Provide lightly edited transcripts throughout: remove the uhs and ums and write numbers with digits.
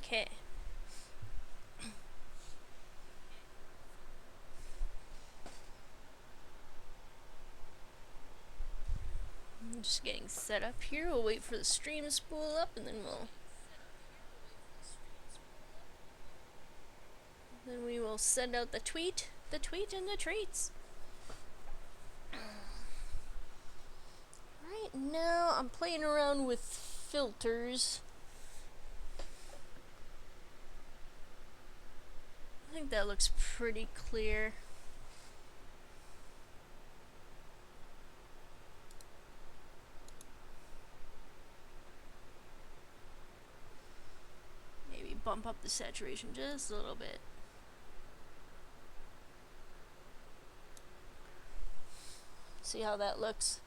Okay. I'm just getting set up here. We'll wait for the stream to spool up and then we will send out the tweet and the treats. Right now I'm playing around with filters. I think that looks pretty clear. Maybe bump up the saturation just a little bit. See how that looks.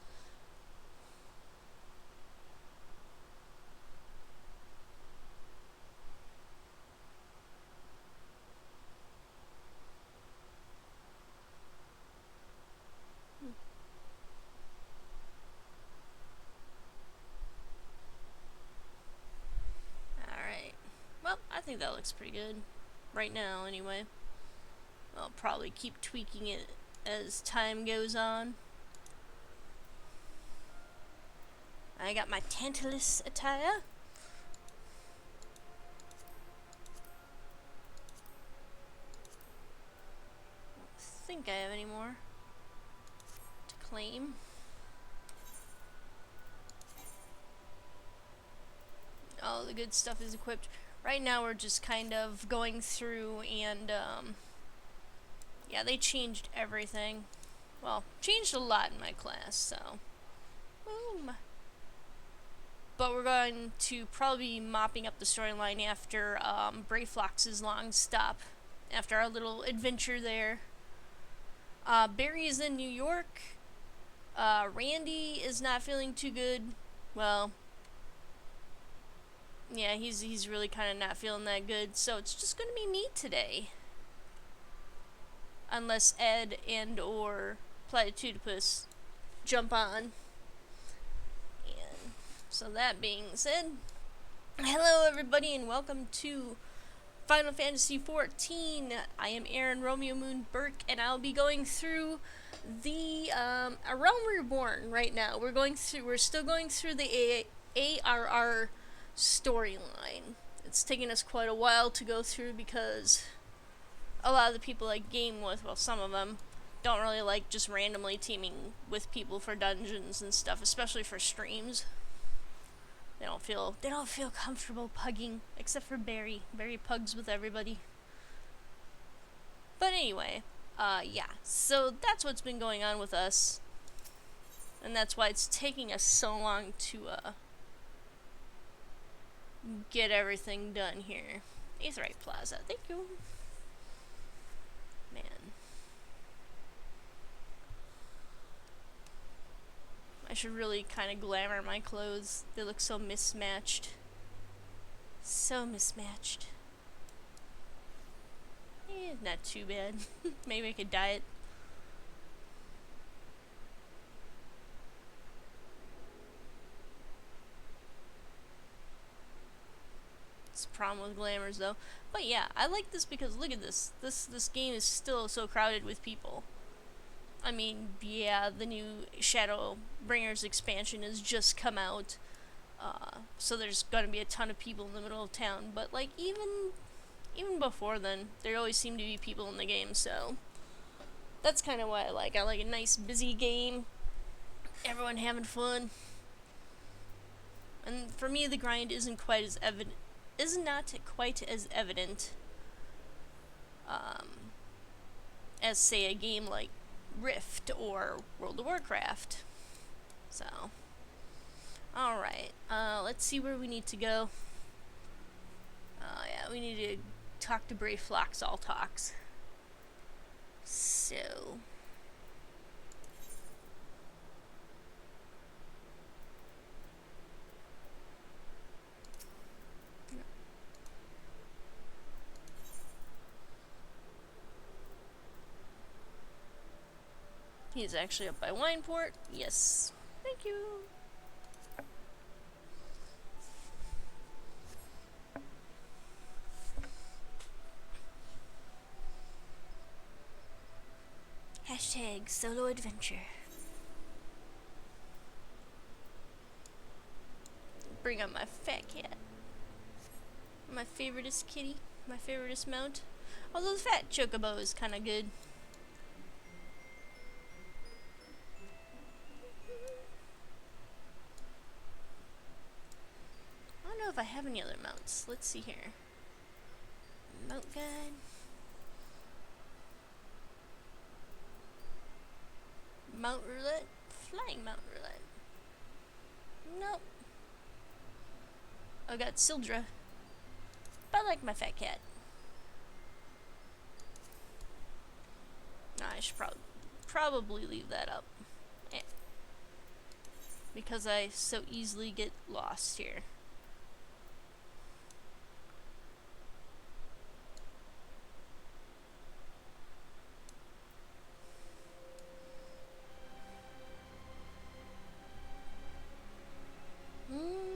Alright. Well, I think that looks pretty good. Right now, anyway. I'll probably keep tweaking it as time goes on. I got my Tantalus attire. I don't think I have any more to claim. All the good stuff is equipped. Right now we're just kind of going through and, yeah, they changed everything. Well, changed a lot in my class, so. Boom. But we're going to probably be mopping up the storyline after Brayflox's long stop, after our little adventure there. Barry is in New York. Randy is not feeling too good. Well, yeah, he's really kind of not feeling that good. So it's just gonna be me today, unless Ed and or Platitudipus jump on. And so that being said, hello everybody and welcome to Final Fantasy XIV. I am Aaron Romeo Moon Burke, and I'll be going through the A Realm Reborn right now. We're still going through the ARR storyline. It's taken us quite a while to go through because a lot of the people I game with, well, some of them, don't really like just randomly teaming with people for dungeons and stuff, especially for streams. They don't feel comfortable pugging, except for Barry. Barry pugs with everybody. But anyway, yeah. So that's what's been going on with us, and that's why it's taking us so long to get everything done here. Aetheryte Plaza, thank you. Man. I should really kind of glamour my clothes. They look so mismatched. So mismatched. Not too bad. Maybe I could dye it. It's a problem with glamours though. But yeah, I like this because look at this. This game is still so crowded with people. I mean, yeah, the new Shadowbringers expansion has just come out, so there's gonna be a ton of people in the middle of town. But like even before then, there always seem to be people in the game. So that's kind of what I like. I like a nice busy game, everyone having fun, and for me, the grind isn't quite as evident. Is not quite as evident as say a game like Rift or World of Warcraft. So, alright, let's see where we need to go. Yeah, we need to talk to Brayflox all talks. So, he's actually up by Wineport. Yes. Thank you. Hashtag solo adventure. Bring up my fat cat. My favoriteest kitty. My favoriteest mount. Although the fat chocobo is kind of good. I don't know if I have any other mounts. Let's see here. Mount guide. Mount roulette. Flying mount roulette. Nope. I got Sildra. But I like my fat cat. Nah, I should probably leave that up. Eh. Because I so easily get lost here.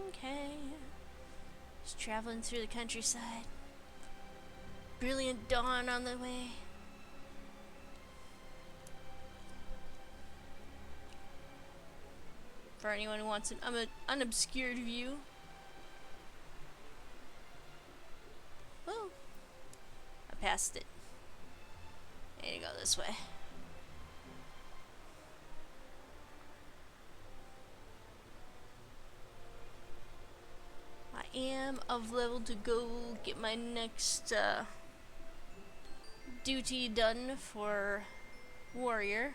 Okay. Just traveling through the countryside. Brilliant dawn on the way. For anyone who wants an unobscured view. Oh, I passed it. I need to go this way. I am of level to go get my next duty done for warrior.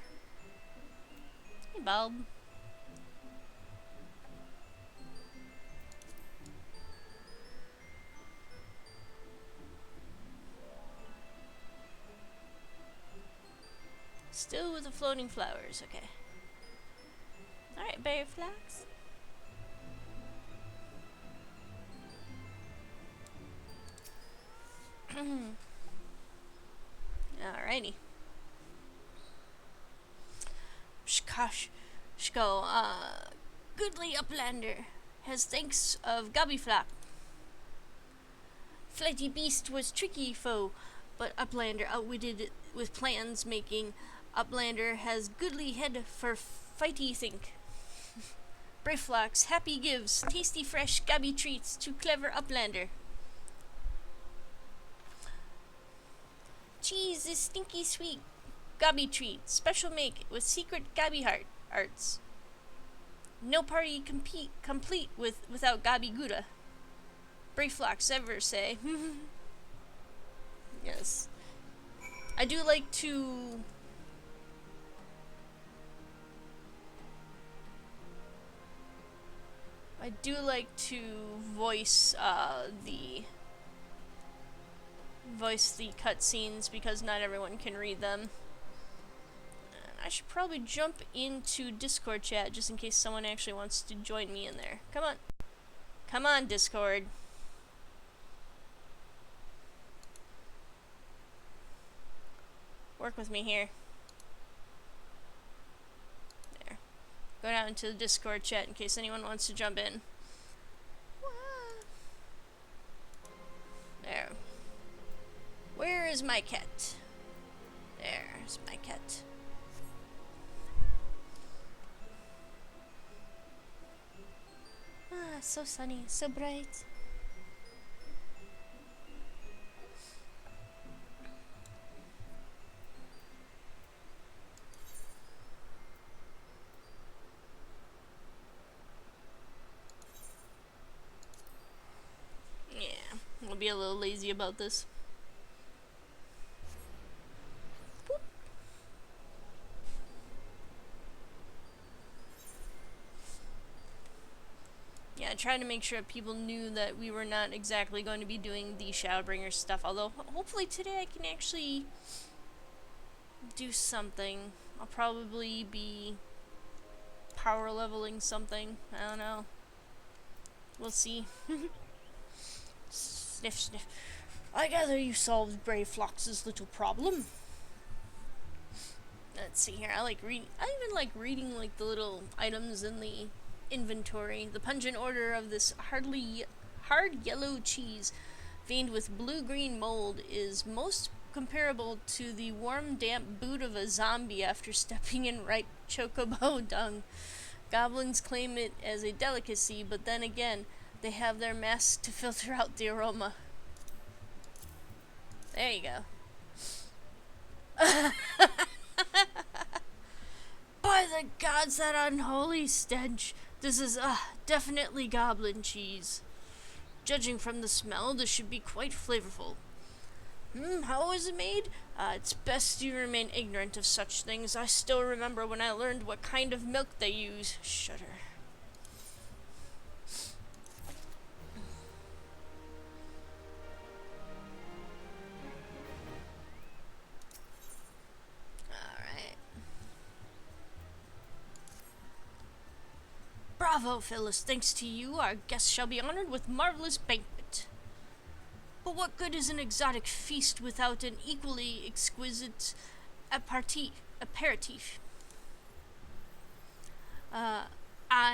Hey, Bob. Still with the floating flowers, okay. Alright, berry flax. Alrighty. Shko, goodly uplander has thanks of Gobbyflap. Flighty beast was tricky foe, but uplander outwitted it with plans making. Uplander has goodly head for fighty think. Brayflax happy gives tasty fresh gabby treats to clever uplander. Cheese is stinky sweet. Gabby treat, special make with secret gabby arts. No party complete without gabby gouda. Brayflax ever say. Yes. I do like to voice the cutscenes because not everyone can read them. And I should probably jump into Discord chat just in case someone actually wants to join me in there. Come on. Come on, Discord. Work with me here. There. Go down into the Discord chat in case anyone wants to jump in. There. Where is my cat? There's my cat. Ah, so sunny, so bright. Yeah, I'll be a little lazy about this. Yeah, I tried to make sure people knew that we were not exactly going to be doing the Shadowbringer stuff, although hopefully today I can actually do something. I'll probably be power leveling something. I don't know. We'll see. Sniff, sniff. I gather you solved Brayflax's little problem. Let's see here. I even like reading like the little items in the inventory. The pungent odor of this hard yellow cheese veined with blue-green mold is most comparable to the warm, damp boot of a zombie after stepping in ripe chocobo dung. Goblins claim it as a delicacy, but then again, they have their masks to filter out the aroma. There you go. By the gods, that unholy stench! This is, definitely goblin cheese. Judging from the smell, this should be quite flavorful. How was it made? It's best you remain ignorant of such things. I still remember when I learned what kind of milk they use. Shudder. Alright. Bravo, Phyllis. Thanks to you, our guests shall be honored with marvelous banquet. But what good is an exotic feast without an equally exquisite aperitif?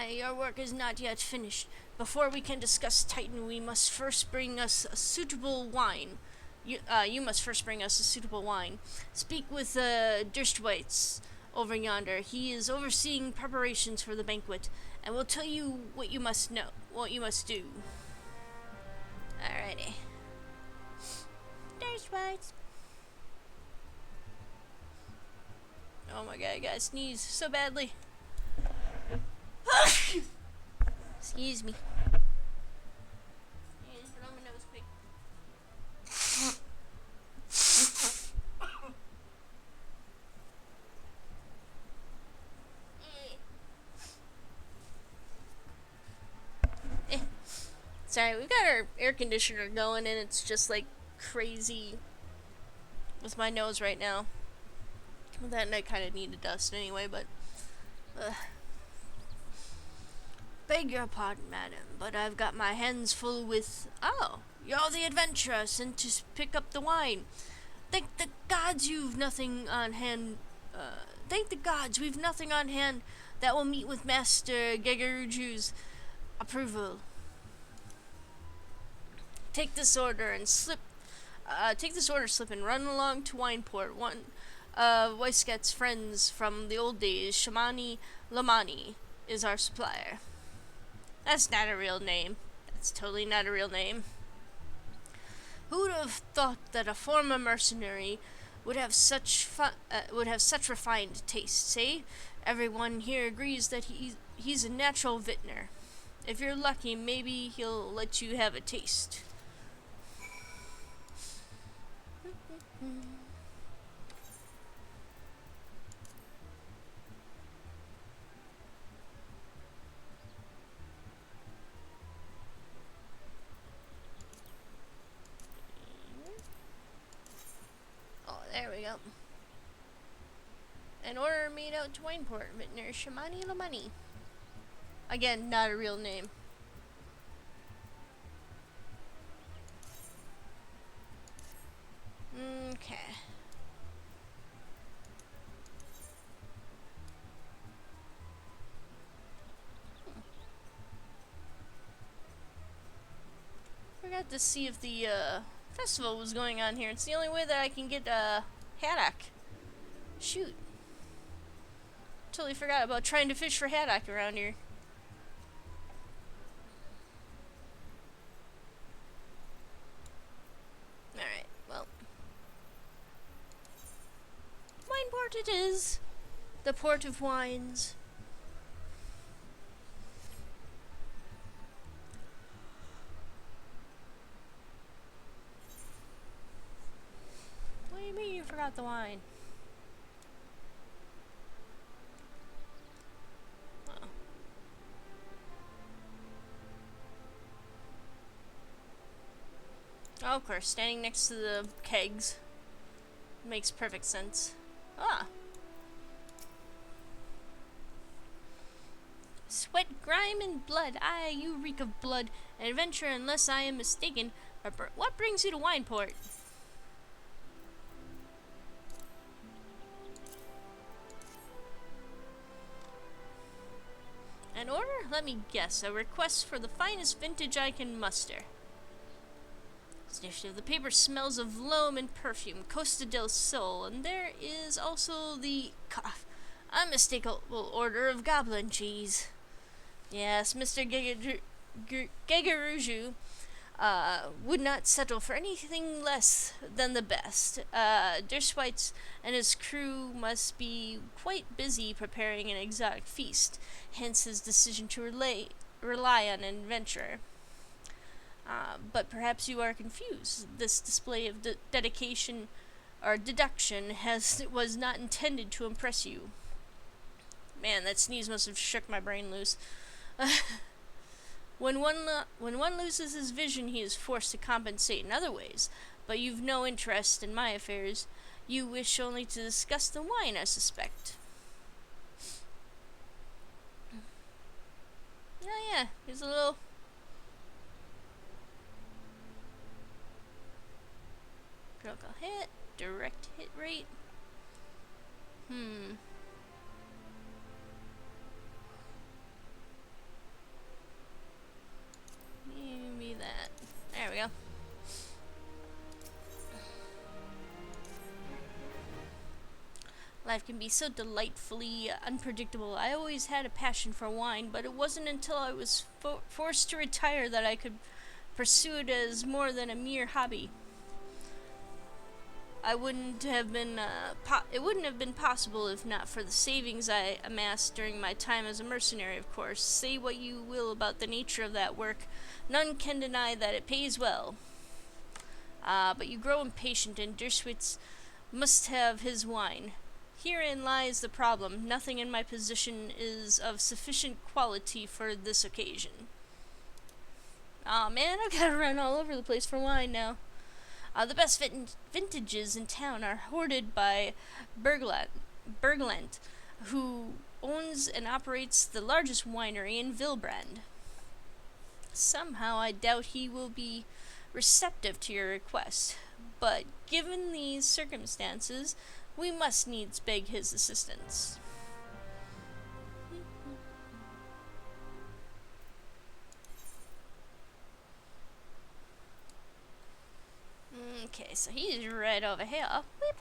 Your work is not yet finished. Before we can discuss Titan, we must first bring us a suitable wine. You must first bring us a suitable wine. Speak with Durstwaitz over yonder. He is overseeing preparations for the banquet, and will tell you what you must do. Alrighty. Durstwaitz. Oh my god, I gotta sneeze so badly. Excuse me. Yeah, just blow my nose quick. Sorry, we've got our air conditioner going and it's just like crazy with my nose right now. Well, that night kind of needed dust anyway, but beg your pardon, madam, but I've got my hands full with... Oh, you're the adventurer sent to pick up the wine. Thank the gods you've nothing on hand... thank the gods we've nothing on hand that will meet with Master Gegaruju's approval. Take this order, slip and run along to Wineport. One of Weiskat's friends from the old days, Shamani Lamani, is our supplier. That's not a real name. That's totally not a real name. Who'd have thought that a former mercenary would have such refined tastes, eh? Everyone here agrees that he's a natural vintner. If you're lucky, maybe he'll let you have a taste. Oh, there we go. An order made out to Wineport, vintner Shamani Lamani. Again, not a real name. Okay. Forgot to see if the festival was going on here. It's the only way that I can get haddock. Shoot. Totally forgot about trying to fish for haddock around here. Alright, well. Wineport it is. The port of wines. What do you mean you forgot the wine? Oh, of course, standing next to the kegs makes perfect sense. Ah. Sweat, grime, and blood. Aye, you reek of blood. An adventure, unless I am mistaken. What brings you to Wineport? An order? Let me guess. A request for the finest vintage I can muster. sniff, sniff. The paper smells of loam and perfume, Costa del Sol, and there is also the cough, unmistakable odor of goblin cheese. Yes, Mr. Gegaruju would not settle for anything less than the best. Dershwitz and his crew must be quite busy preparing an exotic feast, hence his decision to rely on an adventurer. But perhaps you are confused. This display of dedication or deduction was not intended to impress you. Man, that sneeze must have shook my brain loose. When one loses his vision, he is forced to compensate in other ways. But you've no interest in my affairs. You wish only to discuss the wine, I suspect. Oh yeah, here's a little... critical hit, direct hit rate. Maybe that. There we go. Life can be so delightfully unpredictable. I always had a passion for wine, but it wasn't until I was forced to retire that I could pursue it as more than a mere hobby. It wouldn't have been possible if not for the savings I amassed during my time as a mercenary, of course. Say what you will about the nature of that work, none can deny that it pays well. But you grow impatient, and Dershwitz must have his wine. Herein lies the problem. Nothing in my possession is of sufficient quality for this occasion. Aw, man, I've got to run all over the place for wine now. The best vintages in town are hoarded by Bergland, who owns and operates the largest winery in Vilbrand. Somehow I doubt he will be receptive to your request, but given these circumstances, we must needs beg his assistance. Okay, so he's right over here. Whip.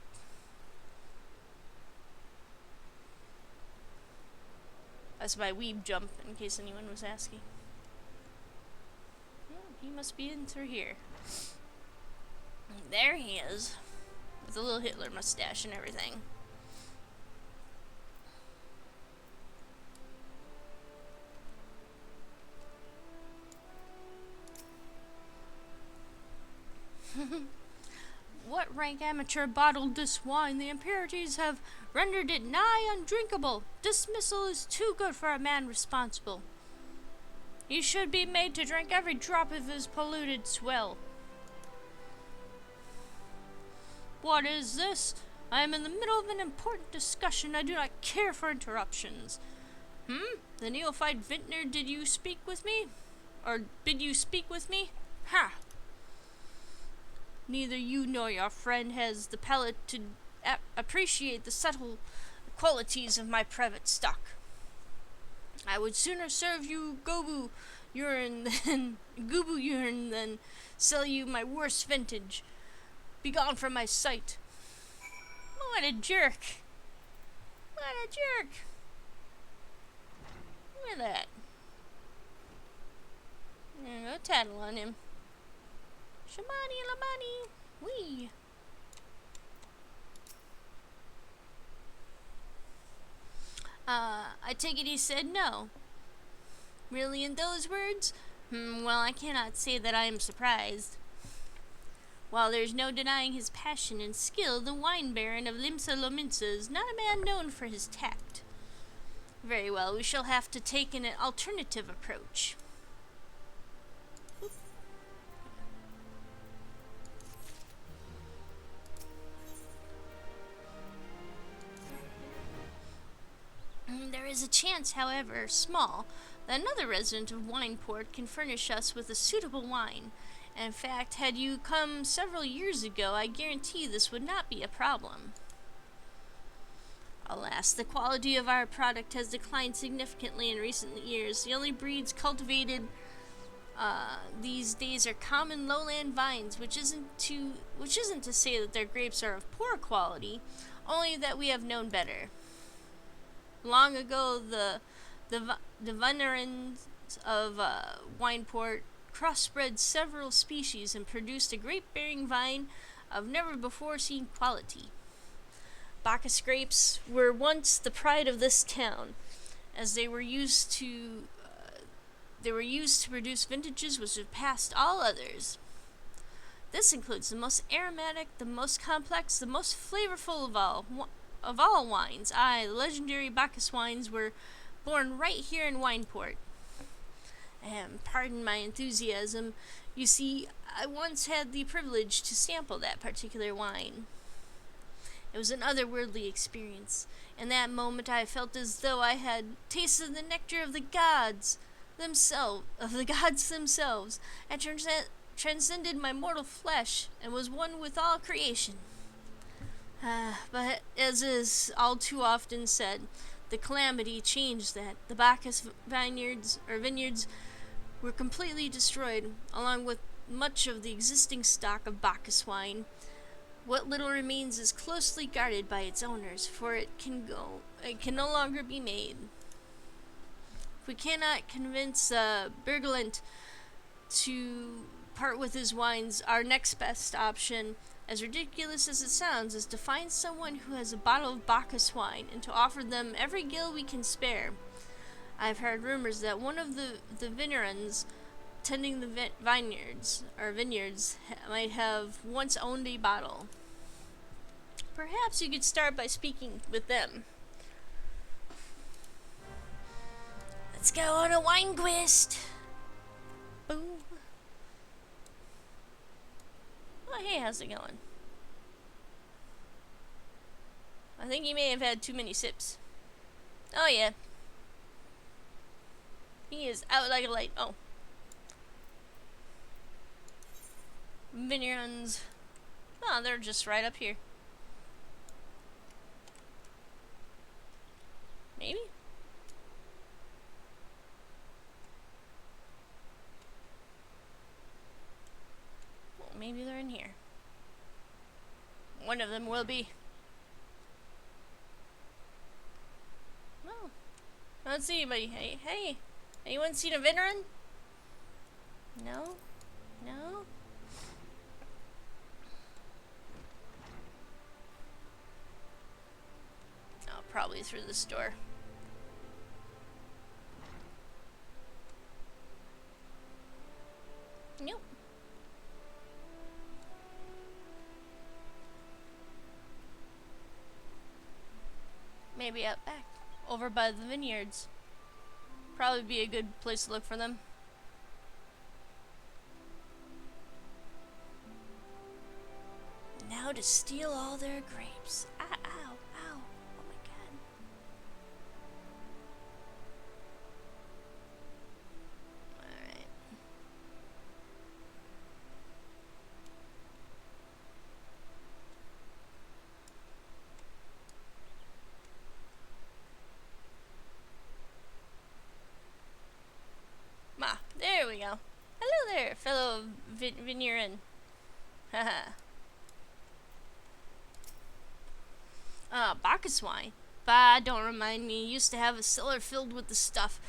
That's my weeb jump, in case anyone was asking. He must be in through here. There he is, with a little Hitler mustache and everything. What rank amateur bottled this wine? The impurities have rendered it nigh undrinkable. Dismissal is too good for a man responsible. He should be made to drink every drop of his polluted swill. What is this? I am in the middle of an important discussion. I do not care for interruptions. The neophyte vintner, did you speak with me? Or bid you speak with me? Ha! Neither you nor your friend has the palate to appreciate the subtle qualities of my private stock. I would sooner serve you Gobu urine than sell you my worst vintage. Begone from my sight. What a jerk! What a jerk! Look at that. There you go, tattle on him. Shamani Lamani! Wee! I take it he said no. Really, in those words? Well, I cannot say that I am surprised. While there's no denying his passion and skill, the wine baron of Limsa Lominsa is not a man known for his tact. Very well, we shall have to take an alternative approach. There is a chance, however small, that another resident of Wineport can furnish us with a suitable wine. In fact, had you come several years ago, I guarantee this would not be a problem. Alas, the quality of our product has declined significantly in recent years. The only breeds cultivated These days are common lowland vines, which isn't to say that their grapes are of poor quality, only that we have known better. Long ago, the vineyards of Wineport crossbred several species and produced a grape-bearing vine of never before seen quality. Bacchus grapes were once the pride of this town, as they were used to produce vintages which surpassed all others. This includes the most aromatic, the most complex, the most flavorful of all wines. Aye, the legendary Bacchus wines were born right here in Wineport. And pardon my enthusiasm, you see, I once had the privilege to sample that particular wine. It was an otherworldly experience. In that moment I felt as though I had tasted the nectar of the gods themselves, and transcended my mortal flesh, and was one with all creation. But as is all too often said, the calamity changed that. The Bacchus vineyards were completely destroyed, along with much of the existing stock of Bacchus wine. What little remains is closely guarded by its owners, for it can no longer be made. If we cannot convince Bergeland to part with his wines, our next best option, as ridiculous as it sounds, is to find someone who has a bottle of Bacchus wine and to offer them every gill we can spare. I've heard rumors that one of the vineyards tending the vineyards might have once owned a bottle. Perhaps you could start by speaking with them. Let's go on a wine quest. Boom. Oh, hey, how's it going? I think he may have had too many sips. Oh, yeah. He is out like a light. Oh. Vineyards. Oh, they're just right up here. Maybe? Well, maybe they're in here. One of them will be. Oh. I don't see anybody. Hey. Anyone seen a veteran? No? No? Oh, probably through this door. Nope. Maybe out back. Over by the vineyards. Probably be a good place to look for them. Now to steal all their grapes. Ow, ow, ow. Oh my god. Alright. There we go. Hello there, fellow vineyard. Haha. Bacchus wine. Bah, don't remind me. Used to have a cellar filled with the stuff.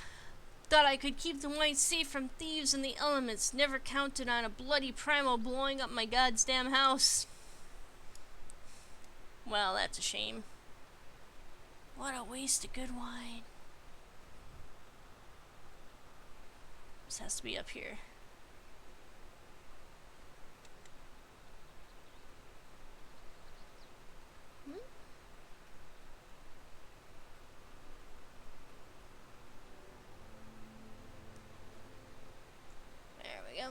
Thought I could keep the wine safe from thieves and the elements. Never counted on a bloody primo blowing up my goddamn house. Well, that's a shame. What a waste of good wine. This has to be up here. There we go.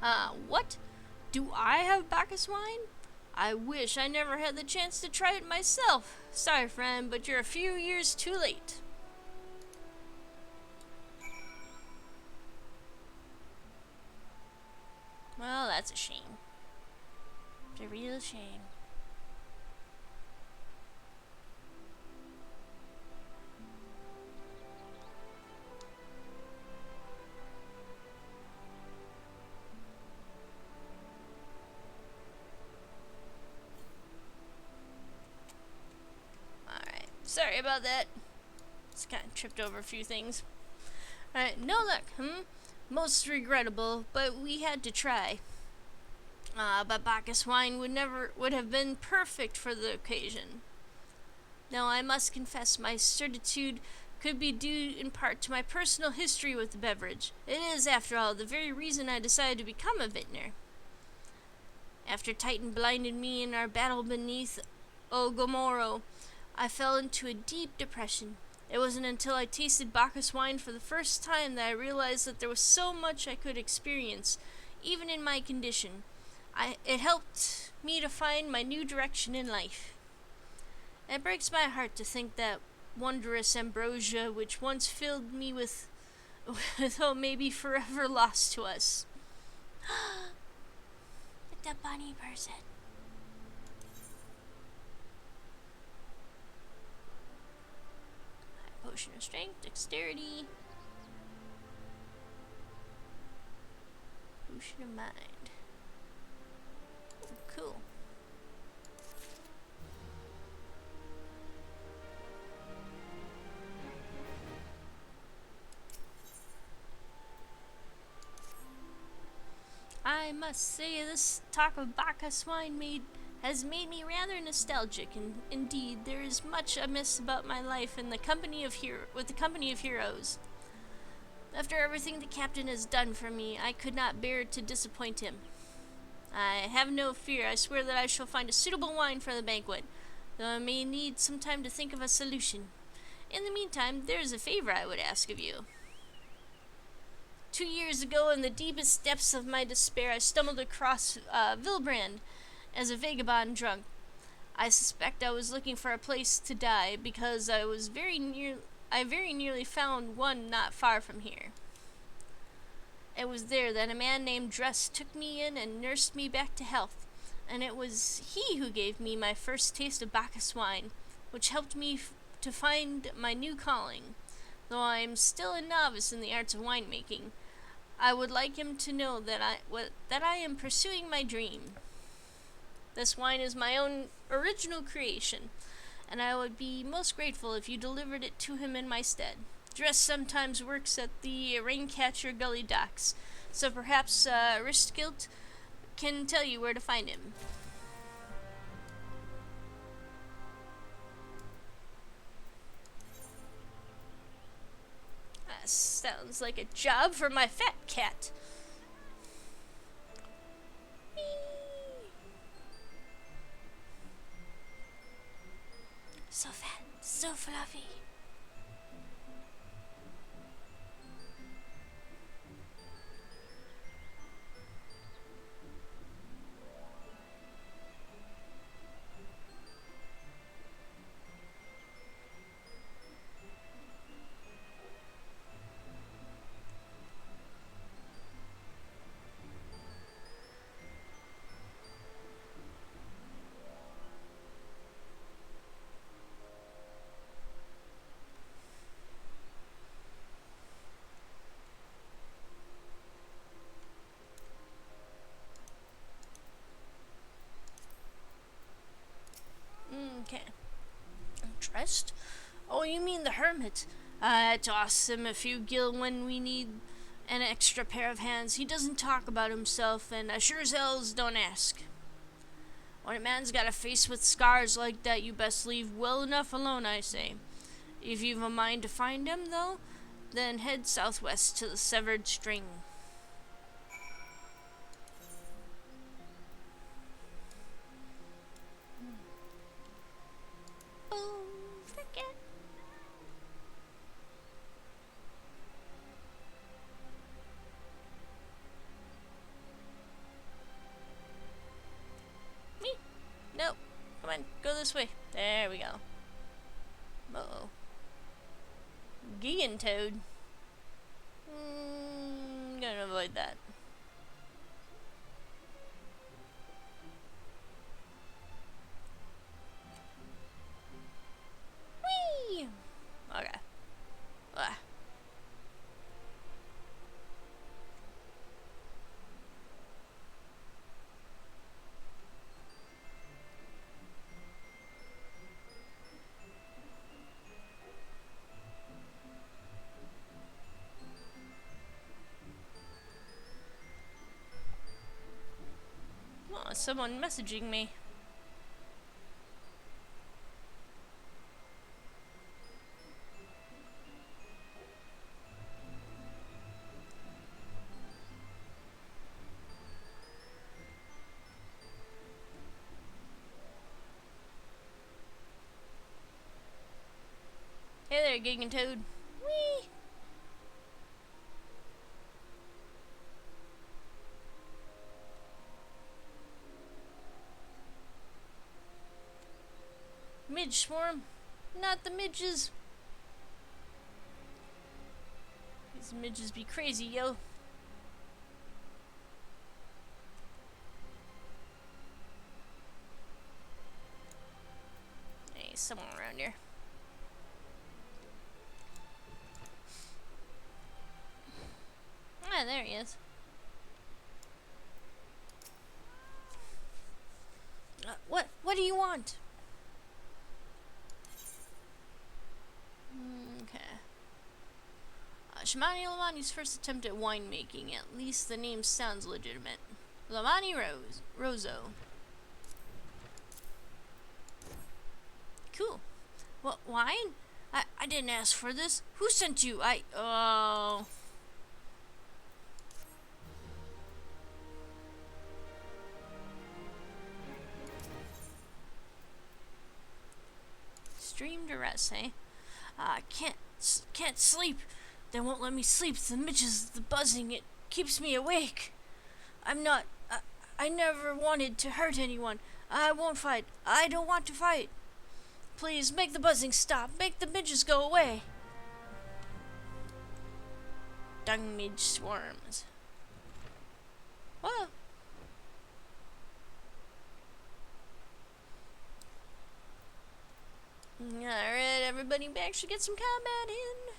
Hello. What? Do I have Bacchus wine? I wish I never had the chance to try it myself. Sorry, friend, but you're a few years too late. Well, that's a shame. It's a real shame. Sorry about that. Just kind of tripped over a few things. Alright, no luck, Most regrettable, but we had to try. But Bacchus wine would have been perfect for the occasion. Now I must confess my certitude could be due in part to my personal history with the beverage. It is, after all, the very reason I decided to become a vintner. After Titan blinded me in our battle beneath Ogomoro, I fell into a deep depression. It wasn't until I tasted Bacchus wine for the first time that I realized that there was so much I could experience, even in my condition. It helped me to find my new direction in life. It breaks my heart to think that wondrous ambrosia which once filled me with may be forever lost to us. The bunny person. Potion of strength, dexterity. Potion of mind. Cool. I must say this talk of Bacchus wine has made me rather nostalgic, and indeed there is much amiss about my life with the company of heroes. After everything the captain has done for me, I could not bear to disappoint him. I have no fear. I swear that I shall find a suitable wine for the banquet, though I may need some time to think of a solution. In the meantime, there is a favor I would ask of you. 2 years ago, in the deepest depths of my despair, I stumbled across Vilbrand as a vagabond drunk. I suspect I was looking for a place to die, because I very nearly found one not far from here. It was there that a man named Dress took me in and nursed me back to health, and it was he who gave me my first taste of Bacchus wine, which helped me to find my new calling. Though I am still a novice in the arts of winemaking, I would like him to know that I am pursuing my dream. This wine is my own original creation, and I would be most grateful if you delivered it to him in my stead. Dress sometimes works at the Raincatcher Gully docks, so perhaps Ristgilt can tell you where to find him. That sounds like a job for my fat cat. So fat, so fluffy. Okay. Dressed? Oh, you mean the hermit. I toss him a few gil when we need an extra pair of hands. He doesn't talk about himself, and I sure as hells don't ask. When a man's got a face with scars like that, you best leave well enough alone, I say. If you've a mind to find him, though, then head southwest to the Severed String. Oh, forget. Me? Nope. Come on, go this way. There we go. Uh-oh. Gigantoad. Gonna avoid that. Whee! Okay. Ah. someone messaging me. Hey there, Gigantoad. Whee! Midge swarm, not the midges. These midges be crazy, yo. Hey, someone around here. Ah, there he is. What do you want? Okay. Shimani Lamani's first attempt at winemaking. At least the name sounds legitimate. Lamani Rosso. Cool. What, wine? I didn't ask for this. Who sent you? Oh. Extreme duress, eh? Can't sleep. They won't let me sleep. The midges, the buzzing, it keeps me awake. I never wanted to hurt anyone. I won't fight. I don't want to fight. Please, make the buzzing stop. Make the midges go away. Dung midge swarms. Whoa. Alright, everybody back should get some combat in.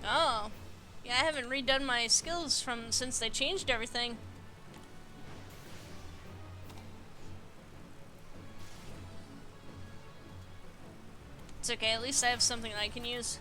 Oh. Yeah, I haven't redone my skills since they changed everything. It's okay, at least I have something I can use.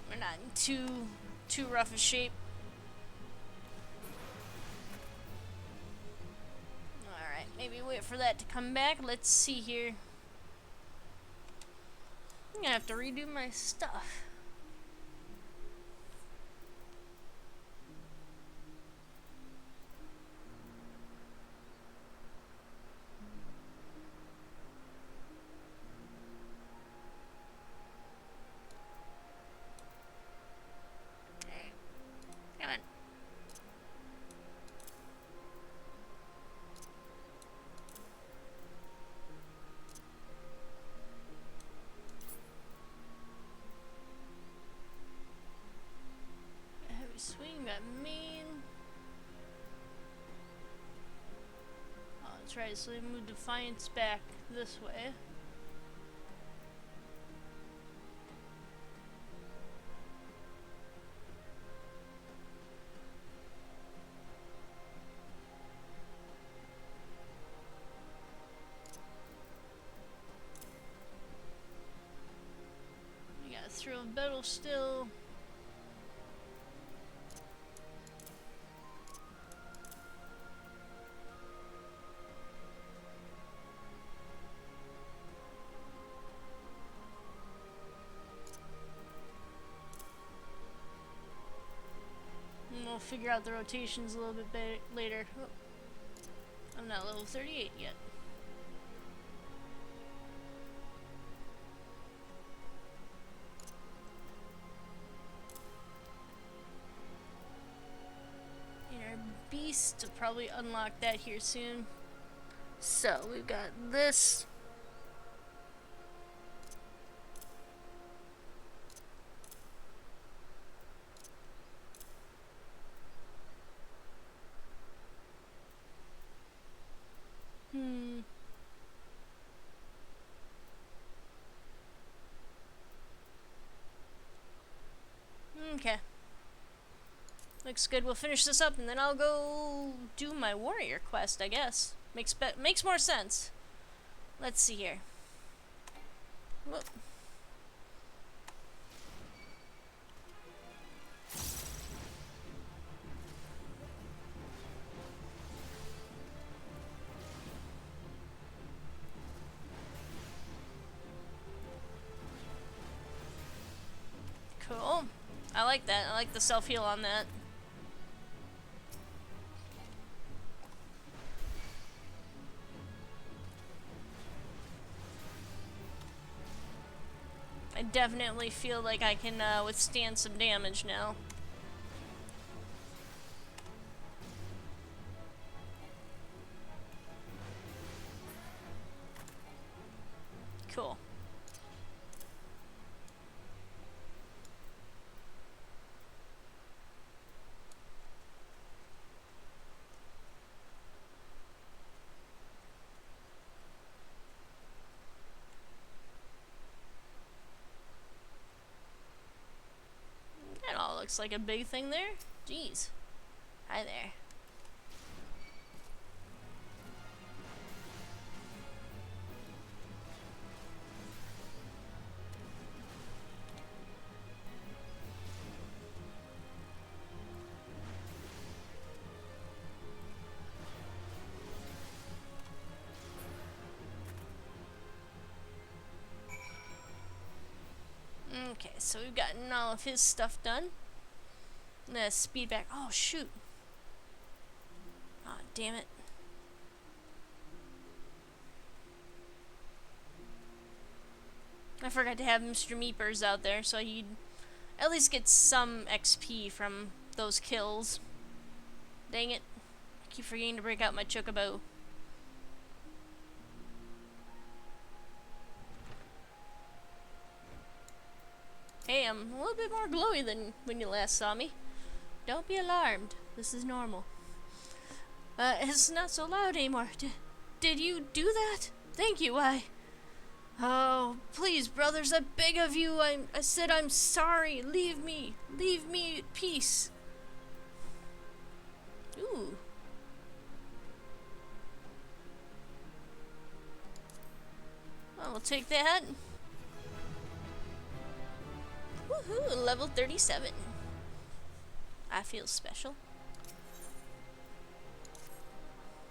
We're not in too rough a shape. Alright, maybe wait for that to come back. Let's see here. I'm gonna have to redo my stuff. Come on. Heavy swing, got mean. Oh, that's right, so they moved Defiance back this way. We got Thrill of Battle still. And we'll figure out the rotations a little bit later. Oh, I'm not level 38 yet. beast. I'll probably unlock that here soon. So we've got this. Okay. Looks good. We'll finish this up and then I'll go do my warrior quest, I guess. Makes more sense. Let's see here. Whoop. Cool. I like that. I like the self-heal on that. I definitely feel like I can withstand some damage now. Cool. That all looks like a big thing there. Jeez. Hi there. Okay, so we've gotten all of his stuff done. Let's speed back. Oh, shoot. Oh, damn it. I forgot to have Mr. Meepers out there, so he'd at least get some XP from those kills. Dang it. I keep forgetting to break out my chocobo. Hey, I'm a little bit more glowy than when you last saw me. Don't be alarmed. This is normal. It's not so loud anymore. Did you do that? Thank you, Oh, please, brothers, I beg of you. I said I'm sorry. Leave me. Leave me at peace. Ooh. Well, we'll take that. Woohoo, level 37. I feel special.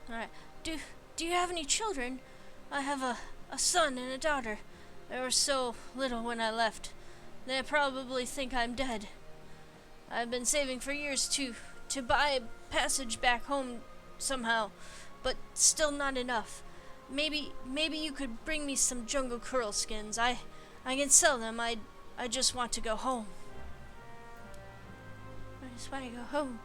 Alright, do you have any children? I have a son and a daughter. They were so little when I left. They probably think I'm dead. I've been saving for years to buy a passage back home somehow, but still not enough. Maybe you could bring me some jungle curl skins. I can sell them. I just want to go home. I just want to go home.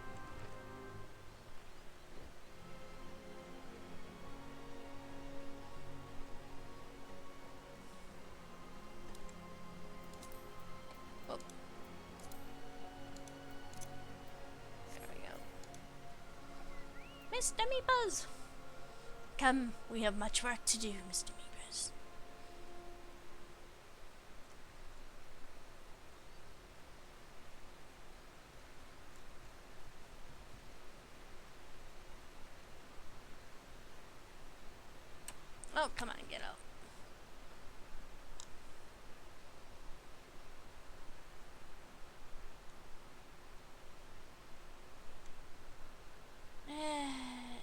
Oh. There we go. Mr. Meepers! Come, we have much work to do, Mr. Meepers. Oh, come on, get out.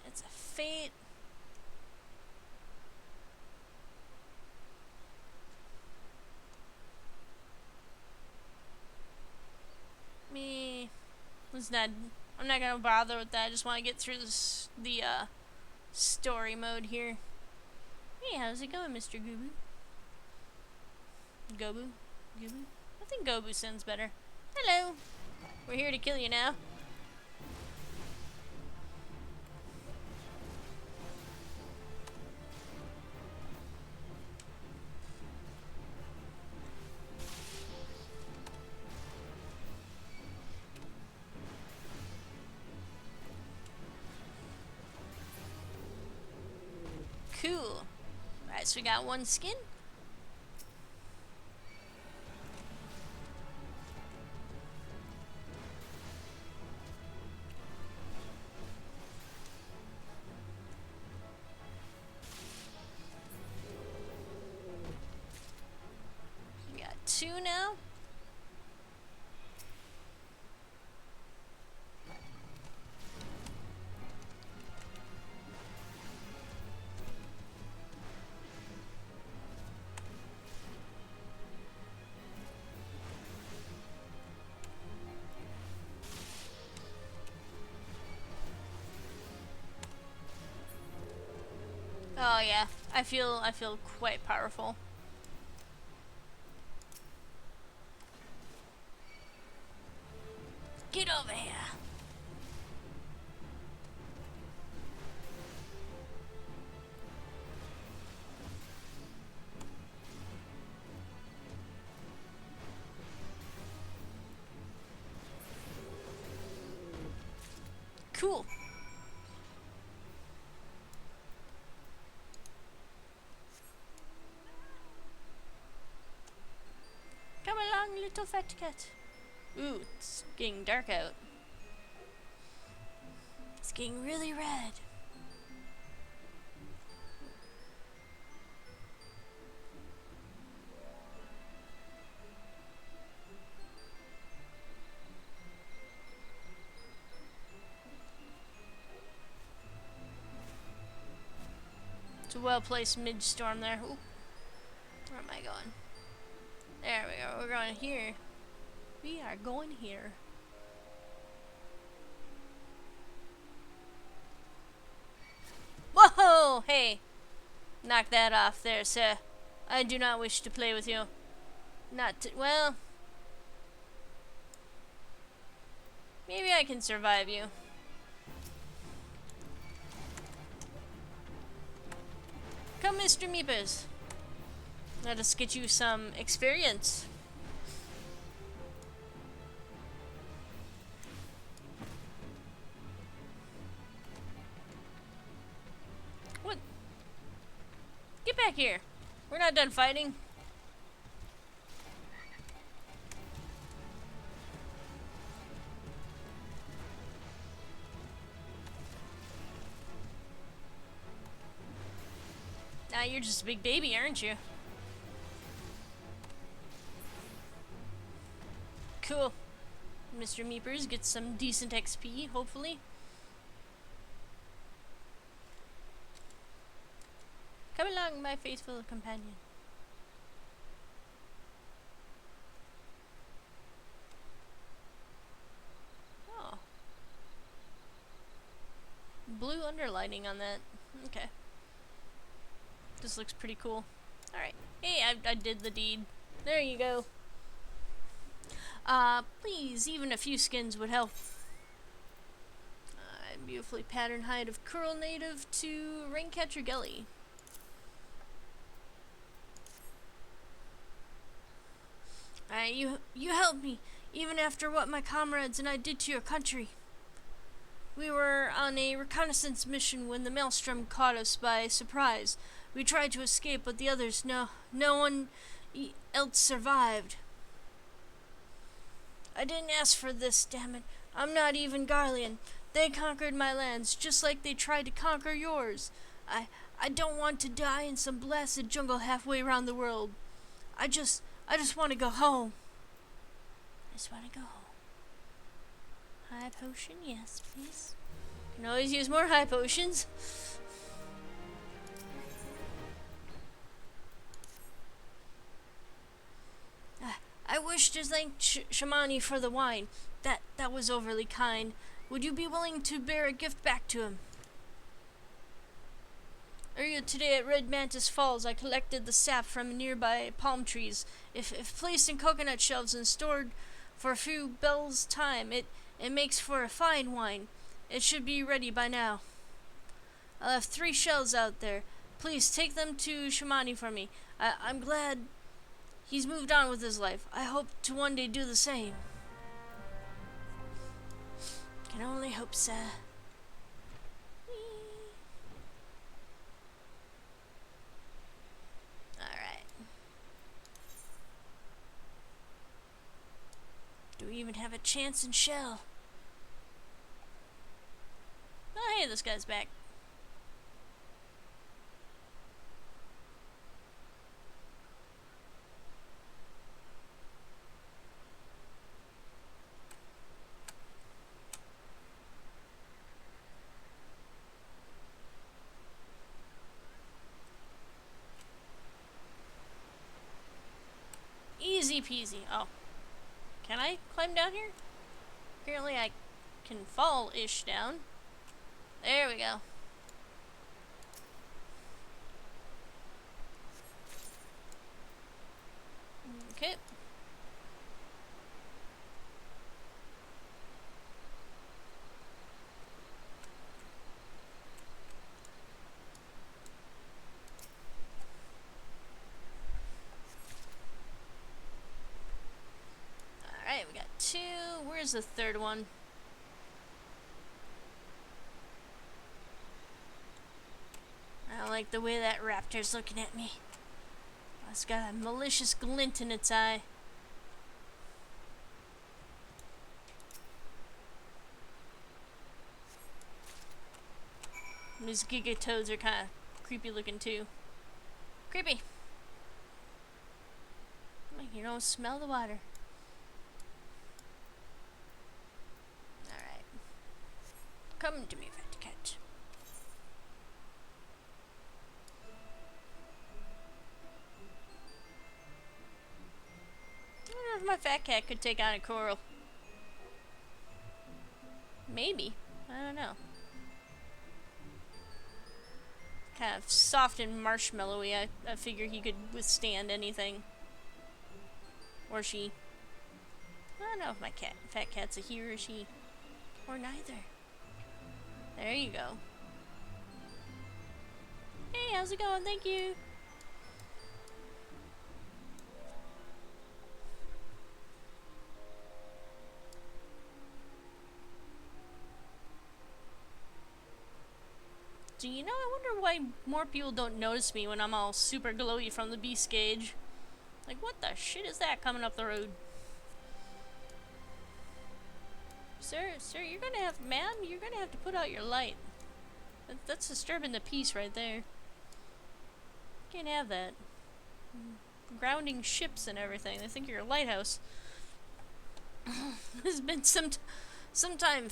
It's a fate. I'm not gonna bother with that. I just want to get through the story mode here. Hey, how's it going, Mr. Gooboo? Gobu? Gooboo? I think Gobu sounds better. Hello! We're here to kill you now. Cool. Alright, so we got one skin. We got two now. Oh yeah, I feel quite powerful. Get over here. Cool. Come along, little fat cat. Ooh, it's getting dark out. It's getting really red. It's a well-placed mid-storm there. Ooh. Where am I going? There we go. We're going here. We are going here. Whoa! Hey! Knock that off there, sir. I do not wish to play with you. Well... Maybe I can survive you. Come, Mr. Meepers. Let us get you some experience. What? Get back here. We're not done fighting. Nah, you're just a big baby, aren't you? Cool. Mr. Meepers gets some decent XP, hopefully. Come along, my faithful companion. Oh. Blue underlining on that. Okay. This looks pretty cool. Alright. Hey, I did the deed. There you go. Please, even a few skins would help. Beautifully patterned hide of Curl native to Raincatcher Gelly. You helped me, even after what my comrades and I did to your country. We were on a reconnaissance mission when the Maelstrom caught us by surprise. We tried to escape, but the others, no one else survived. I didn't ask for this, damn it. I'm not even Garlean. They conquered my lands, just like they tried to conquer yours. I don't want to die in some blasted jungle halfway around the world. I just want to go home. I just want to go home. High potion, yes, please. Can always use more high potions. I wish to thank Shamani for the wine. That was overly kind. Would you be willing to bear a gift back to him? Earlier today at Red Mantis Falls, I collected the sap from nearby palm trees. If placed in coconut shells and stored for a few bells' time, it makes for a fine wine. It should be ready by now. I'll have 3 shells out there. Please take them to Shamani for me. I'm glad he's moved on with his life. I hope to one day do the same. Can only hope, sir. even have a chance in shell. Oh, hey, this guy's back. Easy peasy. Oh. Can I climb down here? Apparently I can fall-ish down. There we go. Okay. Alright, we got 2. Where's the third one? I don't like the way that raptor's looking at me. It's got a malicious glint in its eye. These gigatoads are kind of creepy looking too. Creepy. You don't smell the water. Alright. Come to me, fat cat. I wonder if my fat cat could take on a coral. Maybe. I don't know. Kind of soft and marshmallowy. I figure he could withstand anything. Or she. I don't know if my fat cat's a he or a she. Or neither. There you go. Hey, how's it going? Thank you. Do you know, I wonder why more people don't notice me when I'm all super glowy from the beast gauge. Like, what the shit is that coming up the road? Sir, you're gonna have, ma'am, you're gonna have to put out your light. That's disturbing the peace right there. Can't have that. Grounding ships and everything. They think you're a lighthouse. It's been some time,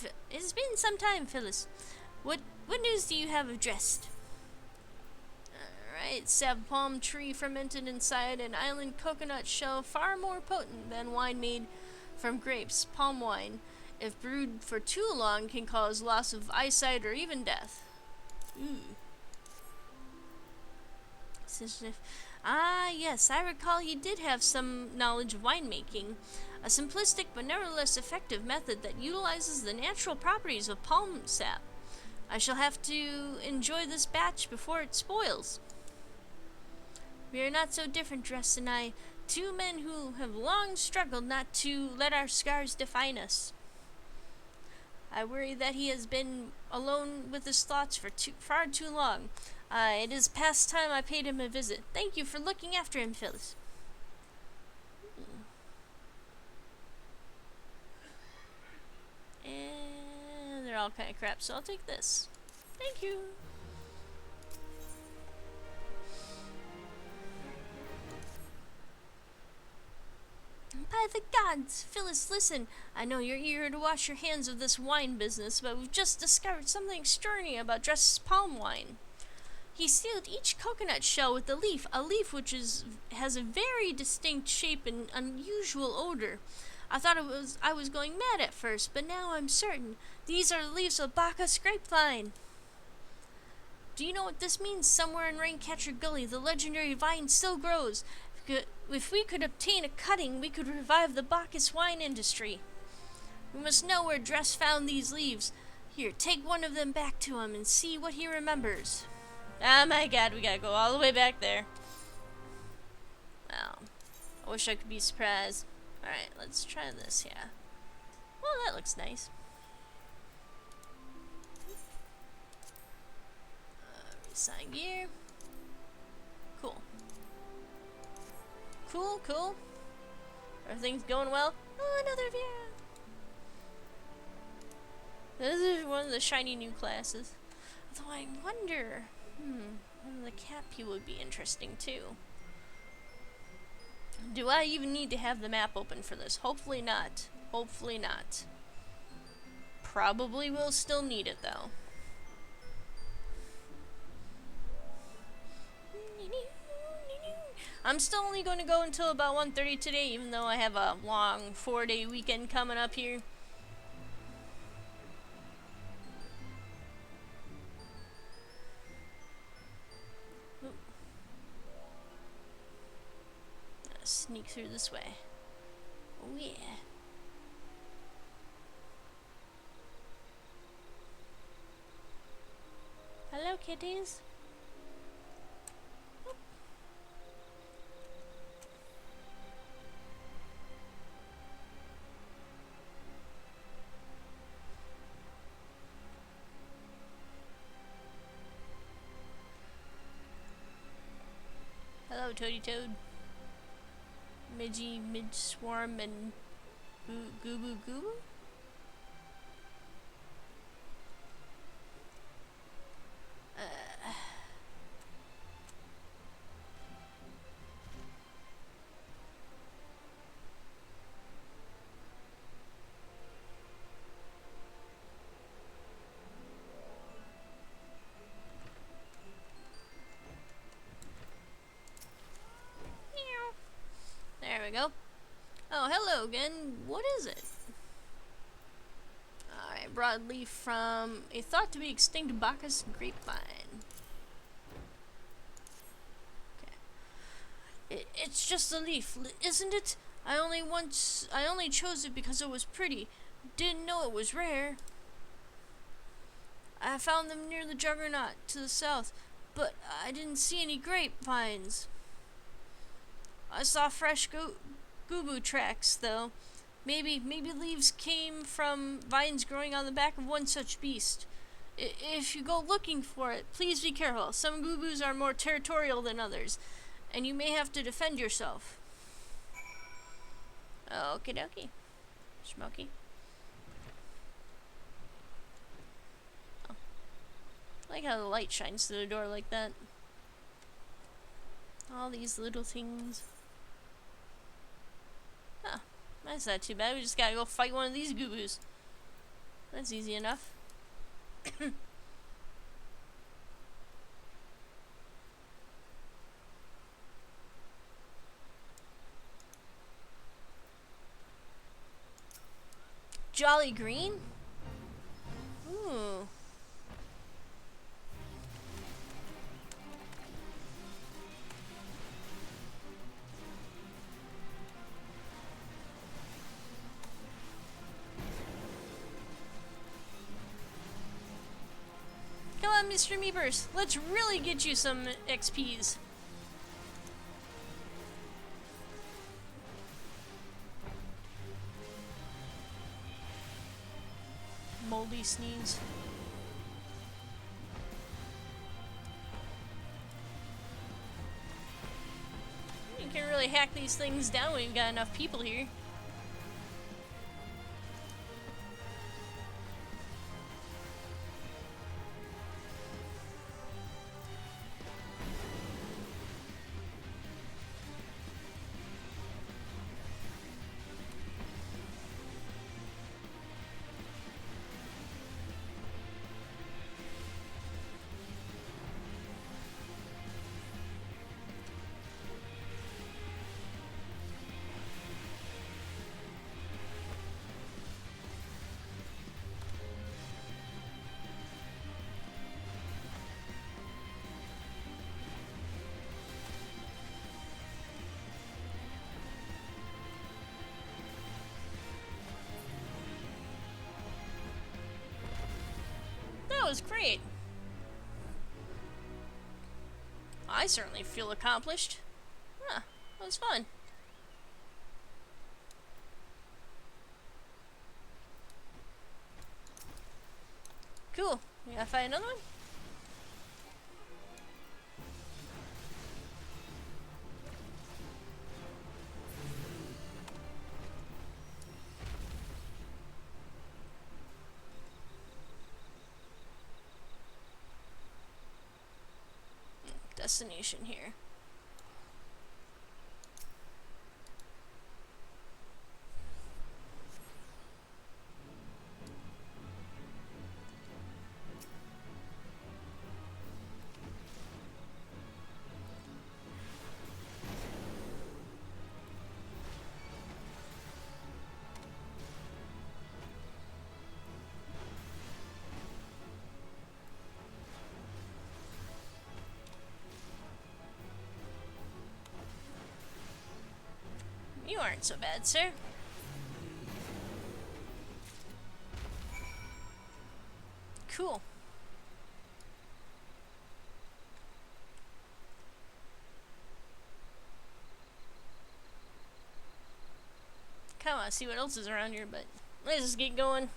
Phyllis. What news do you have of Dressed? Alright, sap palm tree fermented inside an island coconut shell, far more potent than wine made from grapes. Palm wine, if brewed for too long, can cause loss of eyesight or even death. Ooh. Ah, yes, I recall he did have some knowledge of winemaking. A simplistic but nevertheless effective method that utilizes the natural properties of palm sap. I shall have to enjoy this batch before it spoils. We are not so different, Dress and I, 2 men who have long struggled not to let our scars define us. I worry that he has been alone with his thoughts for far too long. It is past time I paid him a visit. Thank you for looking after him, Phyllis. And they're all kind of crap, so I'll take this. Thank you. By the gods, Phyllis, listen. I know you're eager to wash your hands of this wine business, but we've just discovered something extraordinary about Dress's palm wine. He sealed each coconut shell with a leaf which has a very distinct shape and unusual odor. I thought I was going mad at first, but now I'm certain. These are the leaves of Bacchus grapevine. Do you know what this means? Somewhere in Raincatcher Gully, the legendary vine still grows. If we could obtain a cutting, we could revive the Bacchus wine industry. We must know where Dress found these leaves. Here, take one of them back to him and see what he remembers. Oh my god, we gotta go all the way back there. Wow. I wish I could be surprised. Alright, let's try this, yeah. Well, that looks nice. Resign gear. Cool. Cool. Everything's going well. Oh, another view. This is one of the shiny new classes. Although I wonder, one of the Cappy would be interesting too. Do I even need to have the map open for this? Hopefully not. Hopefully not. Probably will still need it though. I'm still only going to go until about 1:30 today, even though I have a long 4-day weekend coming up here. Sneak through this way. Oh yeah. Hello, kitties. Hello, Toady Toad. Midgy, Midswarm, and Goobo Goobo? There we go. Oh, hello again. What is it? Alright, broadleaf from a thought to be extinct Bacchus grapevine. Okay. It's just a leaf, isn't it? I only chose it because it was pretty. Didn't know it was rare. I found them near the Juggernaut to the south, but I didn't see any grapevines. I saw fresh Goobo tracks, though. Maybe leaves came from vines growing on the back of one such beast. If you go looking for it, please be careful. Some Goobos are more territorial than others, and you may have to defend yourself. Okie dokie. Smoky. Oh. I like how the light shines through the door like that. All these little things. Huh. That's not too bad. We just gotta go fight one of these Goobos. That's easy enough. Jolly Green? Ooh. Come on, Mr. Meepers. Let's really get you some XPs. Moldy sneeze. You can really hack these things down when you've got enough people here. That was great. I certainly feel accomplished. Huh, that was fun. Cool. We gotta find another one? destination here. You aren't so bad, sir. Cool. Kinda wanna see what else is around here, but let's just get going.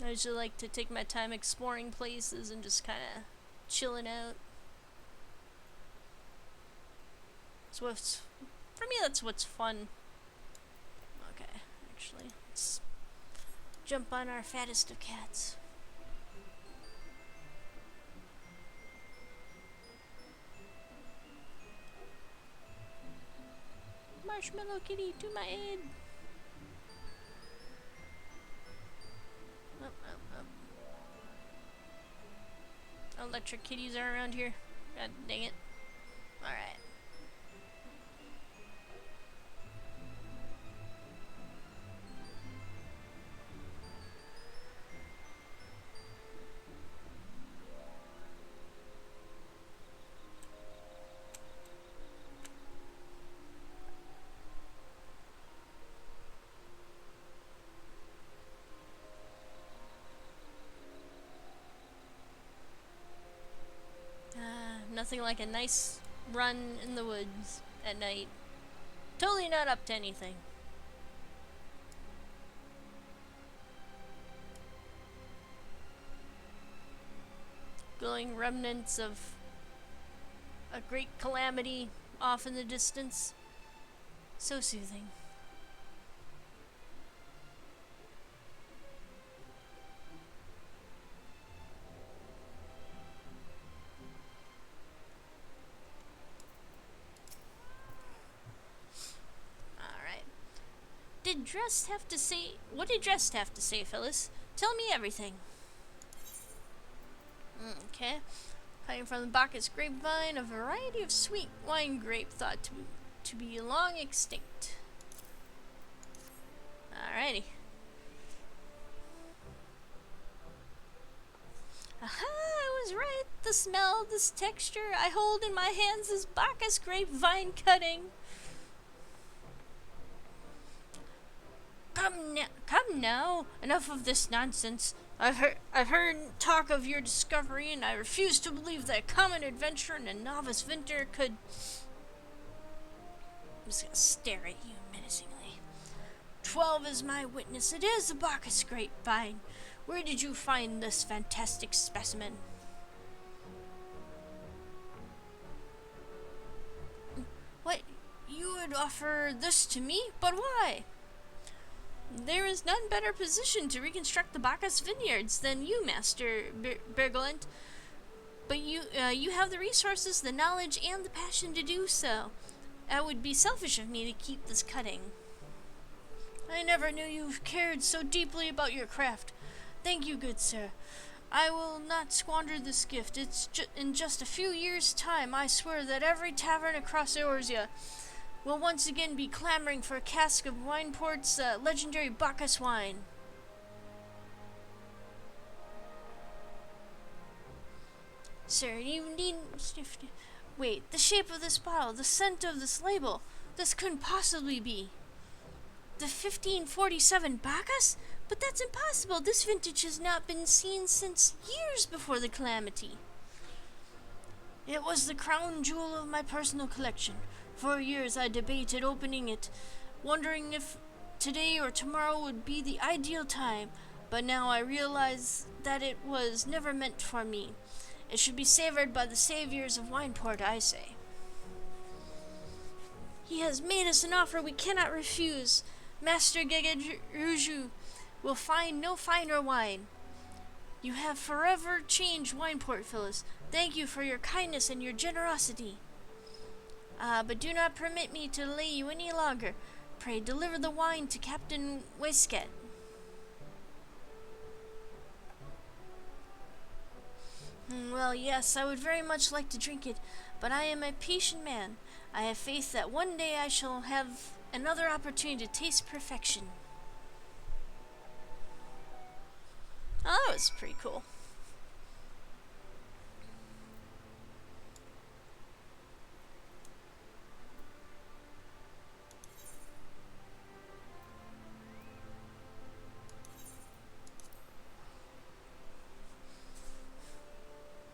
I usually like to take my time exploring places and just kinda chilling out. So what's, for me, that's what's fun. Okay, actually, let's jump on our fattest of cats. Marshmallow kitty, to my aid! Up, up, up. Electric kitties are around here. God dang it. Alright. Nothing like a nice run in the woods at night. Totally not up to anything. Glowing remnants of a great calamity off in the distance. So soothing. What did Dressed have to say, Phyllis? Tell me everything. Okay. Coming from the Bacchus grapevine, a variety of sweet wine grape thought to be long extinct. Alrighty. Aha, I was right. The smell, this texture I hold in my hands is Bacchus grapevine cutting. Come now, enough of this nonsense. I've heard talk of your discovery, and I refuse to believe that a common adventurer and a novice vintner could. I'm just gonna stare at you menacingly. 12 is my witness. It is a Bacchus grapevine. Where did you find this fantastic specimen? What? You would offer this to me? But why? There is none better positioned to reconstruct the Bacchus vineyards than you, Master Bergolant. But you have the resources, the knowledge, and the passion to do so. It would be selfish of me to keep this cutting. I never knew you cared so deeply about your craft. Thank you, good sir. I will not squander this gift. In just a few years' time, I swear that every tavern across Eorzea will once again be clamoring for a cask of Wineport's legendary Bacchus wine. Sir, you need... Wait, the shape of this bottle, the scent of this label, this couldn't possibly be the 1547 Bacchus? But that's impossible. This vintage has not been seen since years before the calamity. It was the crown jewel of my personal collection. For years I debated opening it, wondering if today or tomorrow would be the ideal time, but now I realize that it was never meant for me. It should be savored by the saviors of Wineport, I say. He has made us an offer we cannot refuse. Master Gegeruju, will find no finer wine. You have forever changed Wineport, Phyllis. Thank you for your kindness and your generosity. But do not permit me to delay you any longer. Pray deliver the wine to Captain Wesket. Well, yes, I would very much like to drink it, but I am a patient man. I have faith that one day I shall have another opportunity to taste perfection. Oh, that was pretty cool.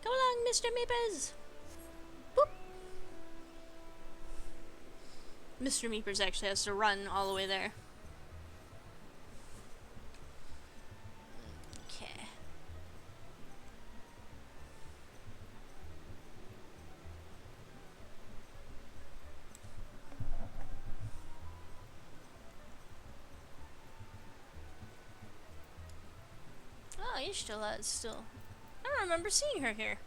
Come along, Mr. Meepers! Boop! Mr. Meepers actually has to run all the way there. Okay. Oh, Ishtola is still... I don't remember seeing her here.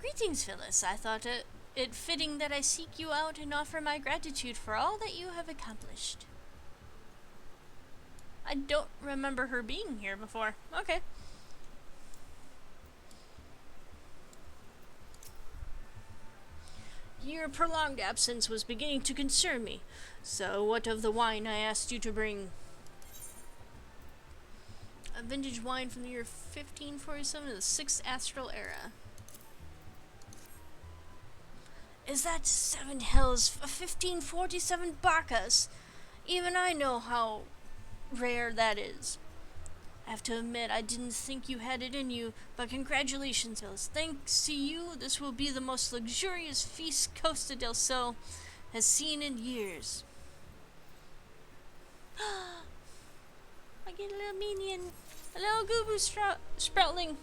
Greetings, Phyllis. I thought it fitting that I seek you out and offer my gratitude for all that you have accomplished. I don't remember her being here before. Okay. Your prolonged absence was beginning to concern me. So what of the wine I asked you to bring? A vintage wine from the year 1547 of the 6th Astral Era. Is that 7 hells of 1547 Bacchus? Even I know how rare that is. I have to admit, I didn't think you had it in you, but congratulations, Phyllis. Thanks to you, this will be the most luxurious feast Costa del Sol has seen in years. I get a little minion. A little Goo-Boo Sproutling.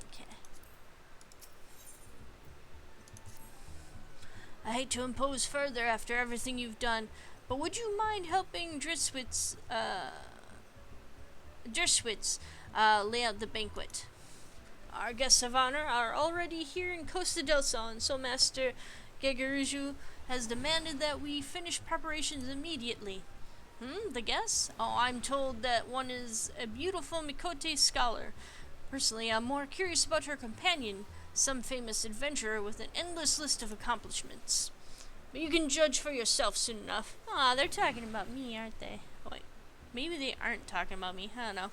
Okay. I hate to impose further after everything you've done, but would you mind helping Dershwitz lay out the banquet? Our guests of honor are already here in Costa del Sol, and so Master Gegeruju has demanded that we finish preparations immediately. The guests? Oh, I'm told that one is a beautiful Mikote scholar. Personally, I'm more curious about her companion, some famous adventurer with an endless list of accomplishments. But you can judge for yourself soon enough. They're talking about me, aren't they? Wait, maybe they aren't talking about me. I don't know.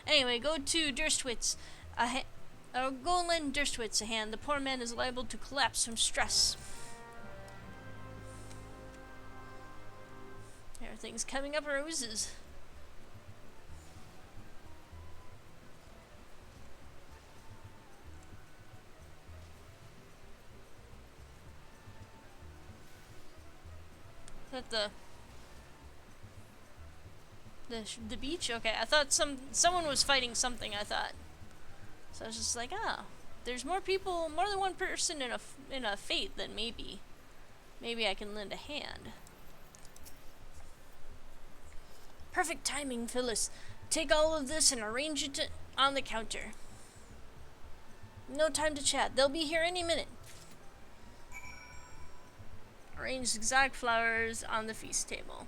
Anyway, go to Dershwitz. Go lend Dershwitz a hand. The poor man is liable to collapse from stress. Everything's coming up roses. Is that the beach? Okay, I thought someone was fighting something. I thought. So I was just like, there's more people, more than one person in a fate. Then maybe I can lend a hand. Perfect timing, Phyllis. Take all of this and arrange it on the counter. No time to chat. They'll be here any minute. Arrange exotic flowers on the feast table.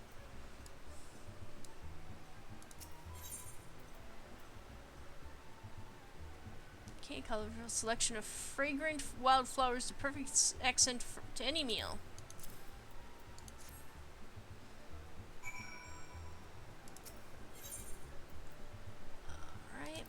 Okay, colorful selection of fragrant wildflowers, the perfect accent to any meal. Alright.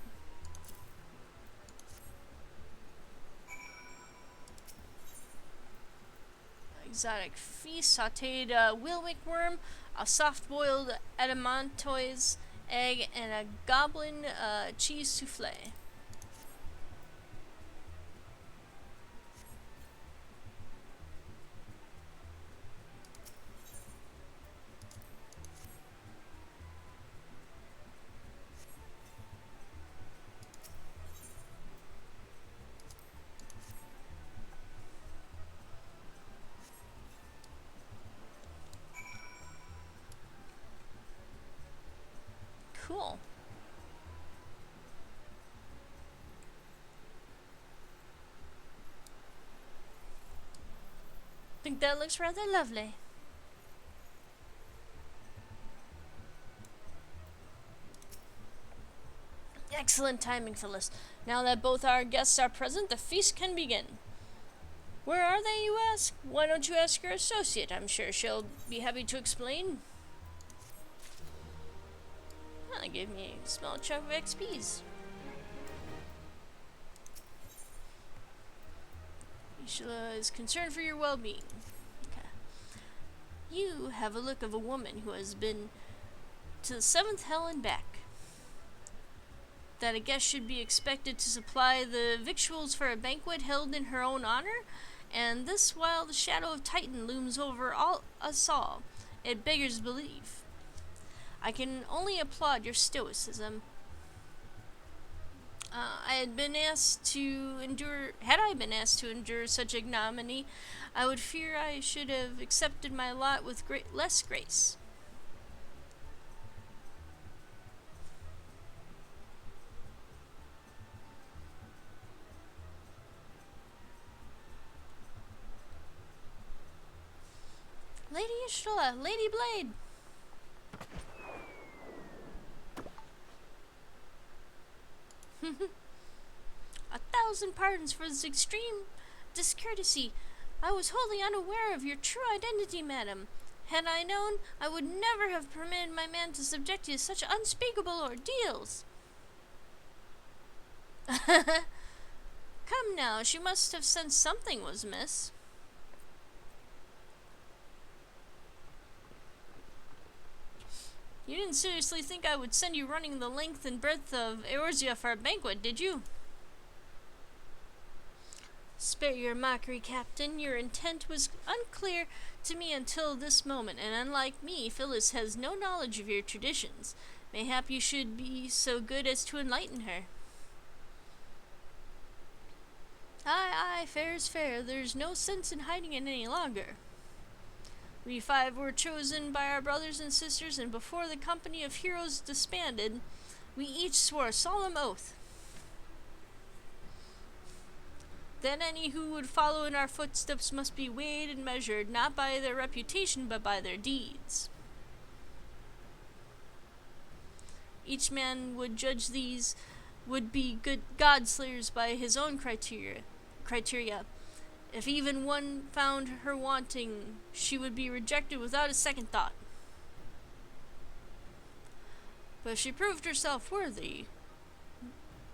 Exotic feast, sauteed wheelwick worm, a soft-boiled adamantoise egg, and a goblin cheese souffle. Cool. I think that looks rather lovely. Excellent timing, Phyllis. Now that both our guests are present, the feast can begin. Where are they, you ask? Why don't you ask your associate? I'm sure she'll be happy to explain. Well, they gave me a small chunk of XPs. Ishla is concerned for your well-being. Okay. You have a look of a woman who has been to the seventh hell and back. That a guest should be expected to supply the victuals for a banquet held in her own honor, and this while the shadow of Titan looms over all us all. It beggars belief. I can only applaud your stoicism. Had I been asked to endure such ignominy, I would fear I should have accepted my lot with less grace. Lady Ishla, Lady Blade! A thousand pardons for this extreme discourtesy. I was wholly unaware of your true identity, madam. Had I known, I would never have permitted my man to subject you to such unspeakable ordeals. Come now, she must have sensed something was amiss. You didn't seriously think I would send you running the length and breadth of Eorzea for a banquet, did you? Spare your mockery, Captain. Your intent was unclear to me until this moment, and unlike me, Phyllis has no knowledge of your traditions. Mayhap you should be so good as to enlighten her. Aye, fair is fair. There's no sense in hiding it any longer. We five were chosen by our brothers and sisters, and before the company of heroes disbanded, we each swore a solemn oath that any who would follow in our footsteps must be weighed and measured, not by their reputation, but by their deeds. Each man would judge these would-be good god-slayers by his own criteria. If even one found her wanting, she would be rejected without a second thought. But she proved herself worthy.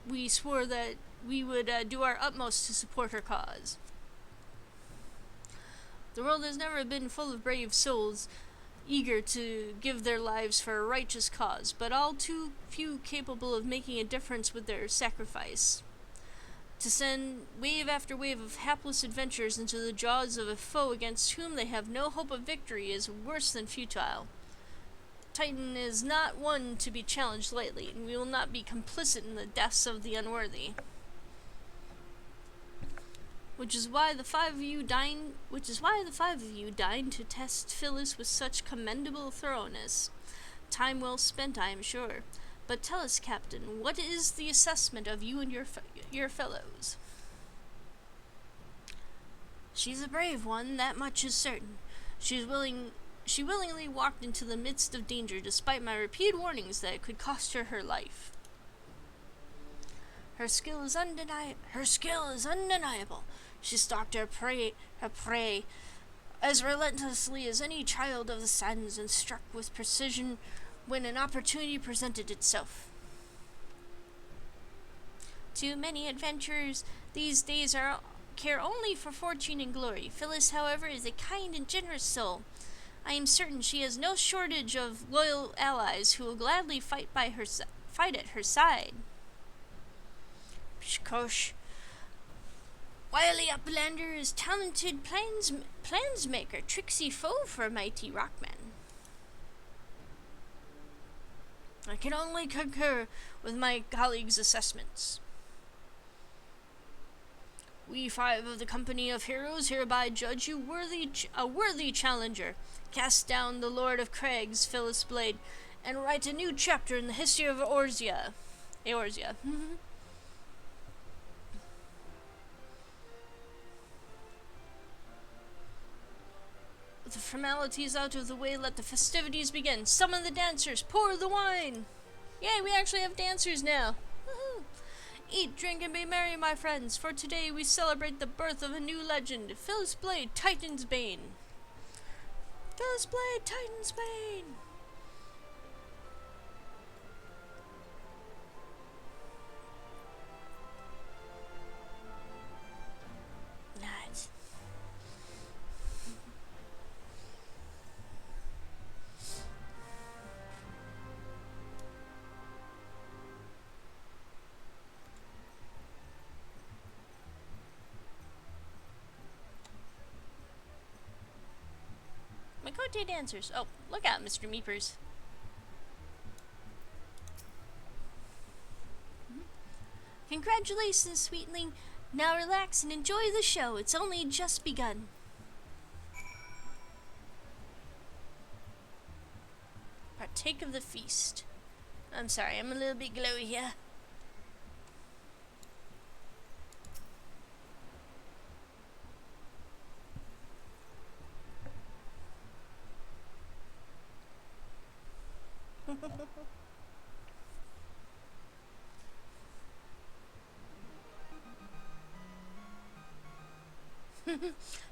We swore that we would do our utmost to support her cause. The world has never been full of brave souls eager to give their lives for a righteous cause, but all too few capable of making a difference with their sacrifice. To send wave after wave of hapless adventurers into the jaws of a foe against whom they have no hope of victory is worse than futile. Titan is not one to be challenged lightly, and we will not be complicit in the deaths of the unworthy. Which is why the five of you dined to test Phyllis with such commendable thoroughness. Time well spent, I am sure. But tell us, Captain, what is the assessment of you and your fellows? She's a brave one, that much is certain. She willingly walked into the midst of danger, despite my repeated warnings that it could cost her her life. Her skill is undeniable. She stalked her prey as relentlessly as any child of the sands, and struck with precision when an opportunity presented itself. Too many adventurers these days care only for fortune and glory. Phyllis, however, is a kind and generous soul. I am certain she has no shortage of loyal allies who will gladly fight at her side. Pshkosh. Wily uplander is talented plansmaker, tricksy foe for a mighty rockman. I can only concur with my colleagues' assessments. We five of the company of heroes hereby judge you a worthy challenger. Cast down the Lord of Crags, Phyllis Blade, and write a new chapter in the history of Eorzea. Eorzea. With the formalities out of the way, let the festivities begin. Summon the dancers, pour the wine. Yay, we actually have dancers now. Woohoo. Eat, drink, and be merry, my friends, for today we celebrate the birth of a new legend, Phyllis Blade, Titan's Bane. Phyllis Blade, Titan's Bane. Nice. Makote dancers. Oh, look out, Mr. Meepers. Congratulations, sweetling. Now relax and enjoy the show. It's only just begun. Partake of the feast. I'm sorry, I'm a little bit glowy here.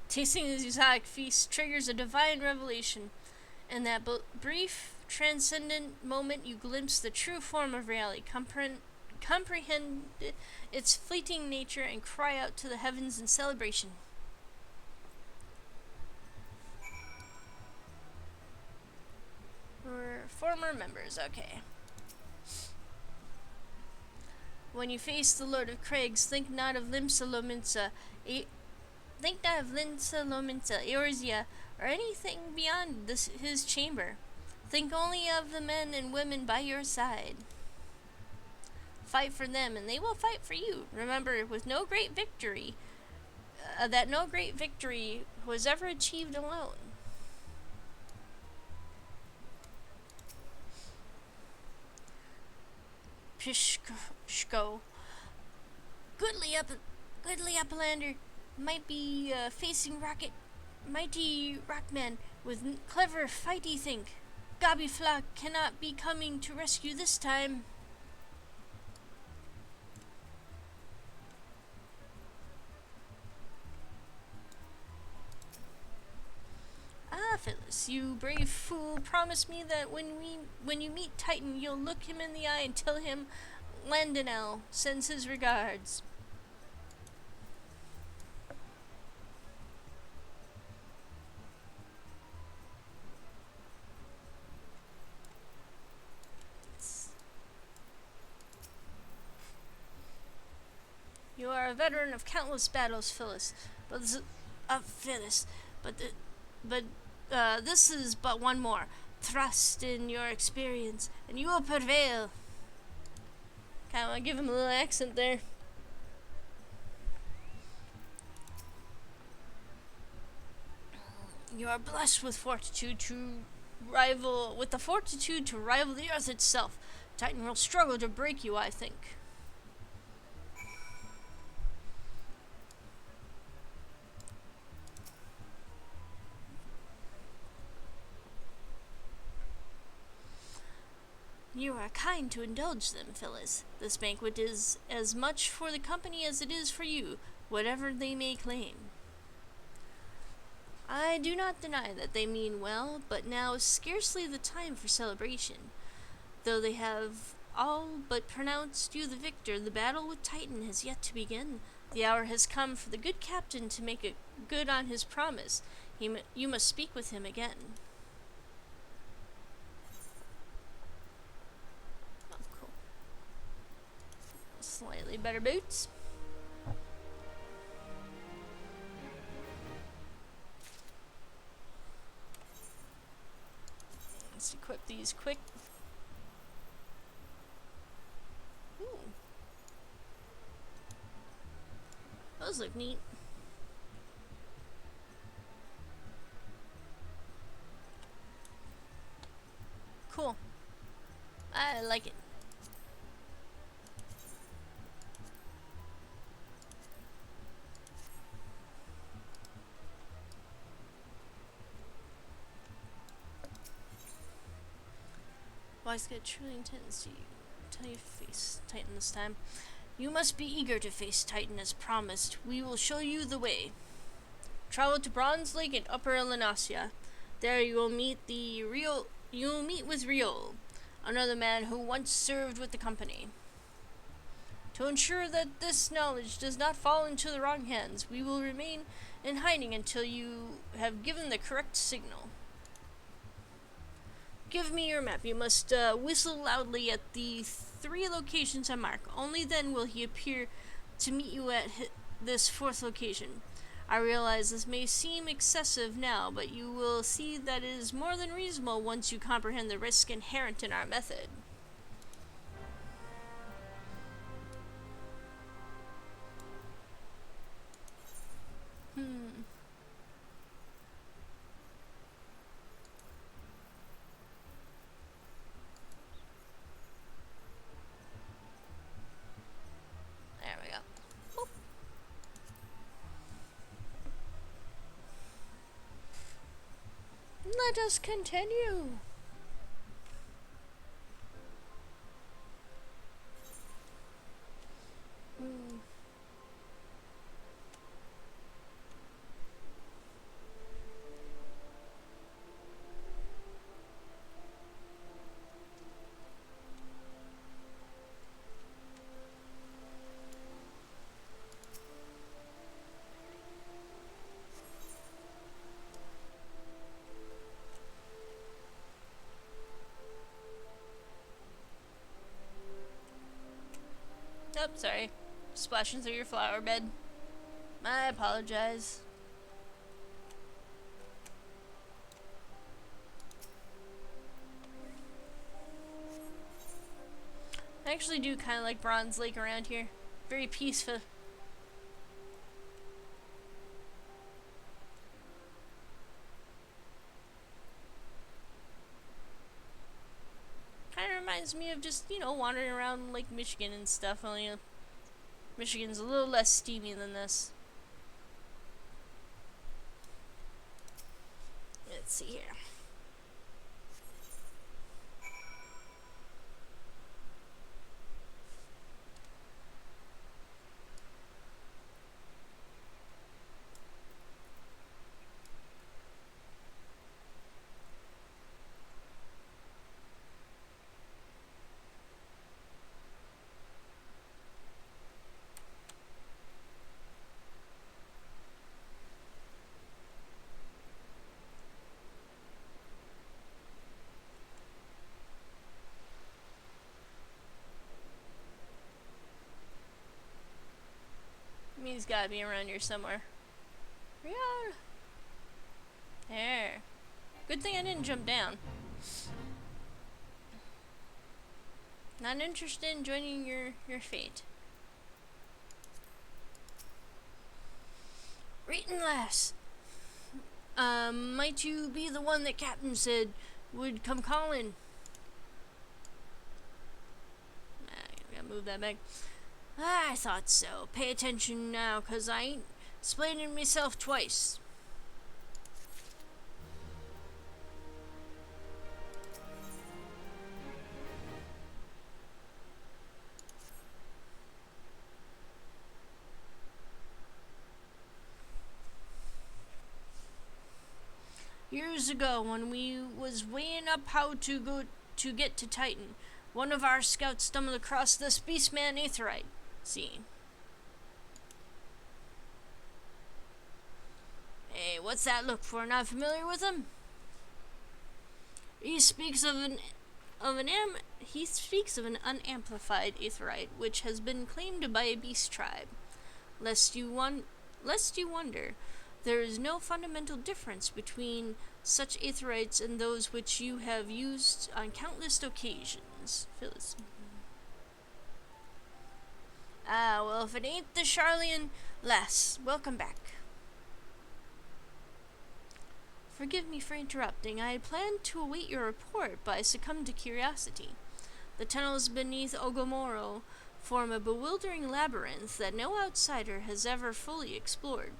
Tasting the exotic feast triggers a divine revelation. In that brief, transcendent moment, you glimpse the true form of reality, comprehend its fleeting nature, and cry out to the heavens in celebration. We're former members, okay. When you face the Lord of Craigs, think not of Limsa Lominsa, Eorzea, or anything beyond his chamber. Think only of the men and women by your side. Fight for them, and they will fight for you. Remember, with no great victory, that no great victory was ever achieved alone. Pishko. Goodly Uplander might be facing mighty Rockman with clever fighty think. Gabbyfla cannot be coming to rescue this time. Ah, Phyllis, you brave fool, promise me that when you meet Titan, you'll look him in the eye and tell him Landonel sends his regards. You are a veteran of countless battles, Phyllis. This is but one more. Trust in your experience, and you will prevail. Kind of give him a little accent there. You are blessed with the fortitude to rival the earth itself. Titan will struggle to break you, I think. You are kind to indulge them, Phyllis. This banquet is as much for the company as it is for you, whatever they may claim. I do not deny that they mean well, but now is scarcely the time for celebration. Though they have all but pronounced you the victor, the battle with Titan has yet to begin. The hour has come for the good captain to make it good on his promise. You must speak with him again. Slightly better boots. Let's equip these quick. Ooh. Those look neat. Cool. like it. Wise guy truly intends to tell you to face Titan this time. You must be eager to face Titan as promised. We will show you the way. Travel to Bronze Lake in Upper Elanasia. There you will meet with Riol, another man who once served with the company. To ensure that this knowledge does not fall into the wrong hands, we will remain in hiding until you have given the correct signal. Give me your map. You must whistle loudly at the 3 locations I mark. Only then will he appear to meet you at this 4th location. I realize this may seem excessive now, but you will see that it is more than reasonable once you comprehend the risk inherent in our method. There we go. Oop. Let us continue. Oh, sorry. Splashing through your flower bed. I apologize. I actually do kind of like Bronze Lake around here. Very peaceful. Kind of reminds me of just, wandering around Lake Michigan and stuff. Only, Michigan's a little less steamy than this. Let's see here. He's gotta be around here somewhere. Yeah. There. Good thing I didn't jump down. Not interested in joining your fate. Reetin' lass. Might you be the one that Captain said would come calling? I gotta move that back. I thought so. Pay attention now, 'cause I ain't explaining myself twice. Years ago, when we was weighing up how to get to Titan, one of our scouts stumbled across this Beastman Aetherite. See. Hey, what's that look for? Not familiar with him? He speaks of an unamplified aetherite which has been claimed by a beast tribe. Lest you wonder, there is no fundamental difference between such aetherites and those which you have used on countless occasions. Phyllis. Ah, well, if it ain't the Charlian lass, welcome back. Forgive me for interrupting. I had planned to await your report, but I succumbed to curiosity. The tunnels beneath Ogomoro form a bewildering labyrinth that no outsider has ever fully explored.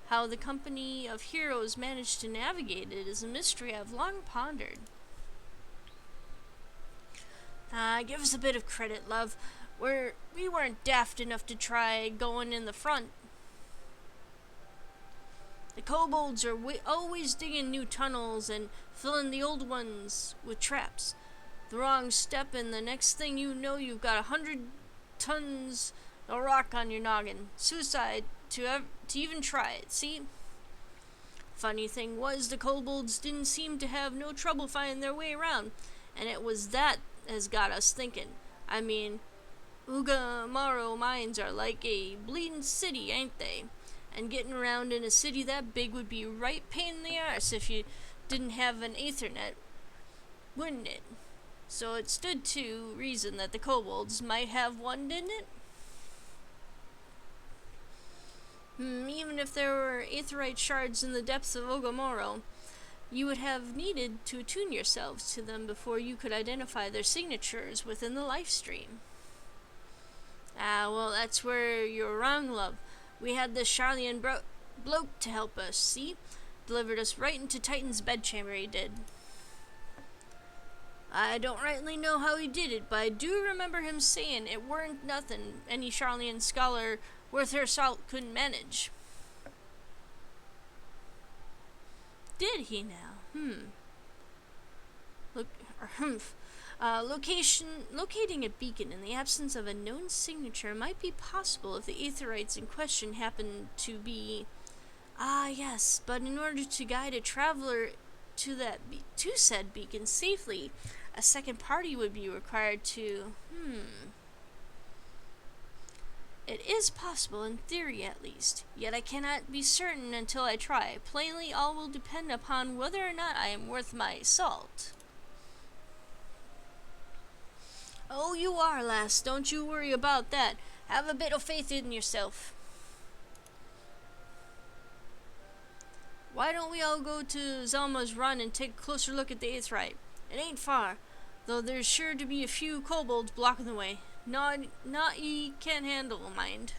How the company of heroes managed to navigate it is a mystery I've long pondered. Give us a bit of credit, love. We weren't daft enough to try going in the front. The kobolds are always digging new tunnels and filling the old ones with traps. The wrong step and the next thing you know you've got 100 tons of rock on your noggin. Suicide to even try it, see? Funny thing was, the kobolds didn't seem to have no trouble finding their way around, and it was that has got us thinking. I mean, Ugamaro mines are like a bleeding city, ain't they? And getting around in a city that big would be right pain in the arse if you didn't have an Ethernet, wouldn't it? So it stood to reason that the kobolds might have one, didn't it? Even if there were aetherite shards in the depths of Ogomoro, you would have needed to attune yourselves to them before you could identify their signatures within the life stream. Well, that's where you're wrong, love. We had this Charlian bloke to help us, see? Delivered us right into Titan's bedchamber, he did. I don't rightly know how he did it, but I do remember him saying it weren't nothing any Charlian scholar worth her salt couldn't manage. Did he now? Locating a beacon in the absence of a known signature might be possible if the aetherites in question happen to be... yes, but in order to guide a traveler to said beacon safely, a second party would be required to... It is possible, in theory at least, yet I cannot be certain until I try. Plainly, all will depend upon whether or not I am worth my salt. Oh, you are, lass. Don't you worry about that. Have a bit of faith in yourself. Why don't we all go to Zelma's Run and take a closer look at the aetherite? It ain't far, though there's sure to be a few kobolds blocking the way. Not ye can't handle, mind.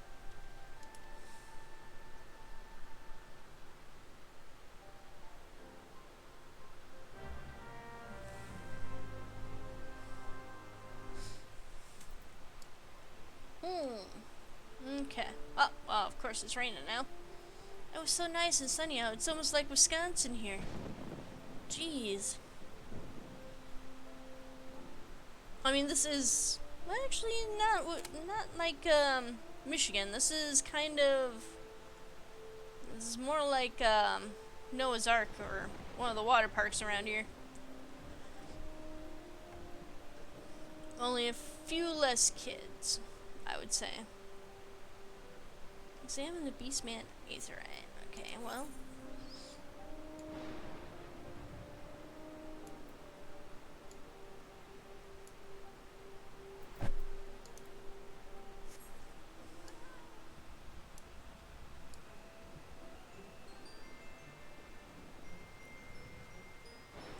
Okay. Oh, well, of course it's raining now. It was so nice and sunny out. It's almost like Wisconsin here. Jeez. I mean, this is... Well, actually, not like, Michigan. This is kind of... This is more like, Noah's Ark, or one of the water parks around here. Only a few less kids, I would say. Examine the Beastman Aetherite. Okay, well...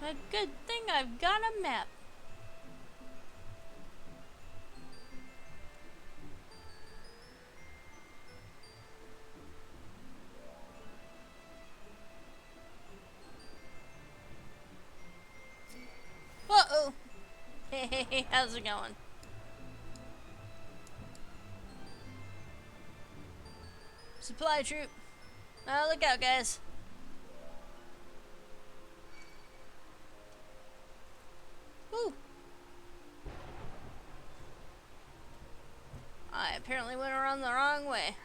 A good thing I've got a map. Uh-oh. Hey, how's it going? Supply troop. Oh, look out, guys. Woo. I apparently went around the wrong way.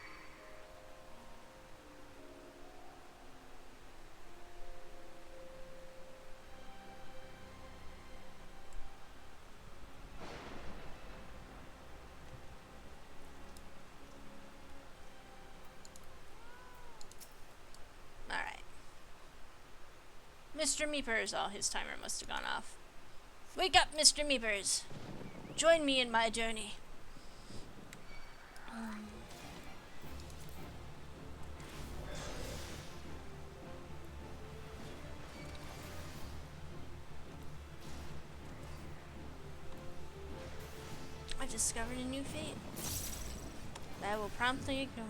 Alright. Mr. Meepers. Oh, his timer must have gone off. Wake up, Mr. Meepers. Join me in my journey. discovered a new fate that I will promptly ignore.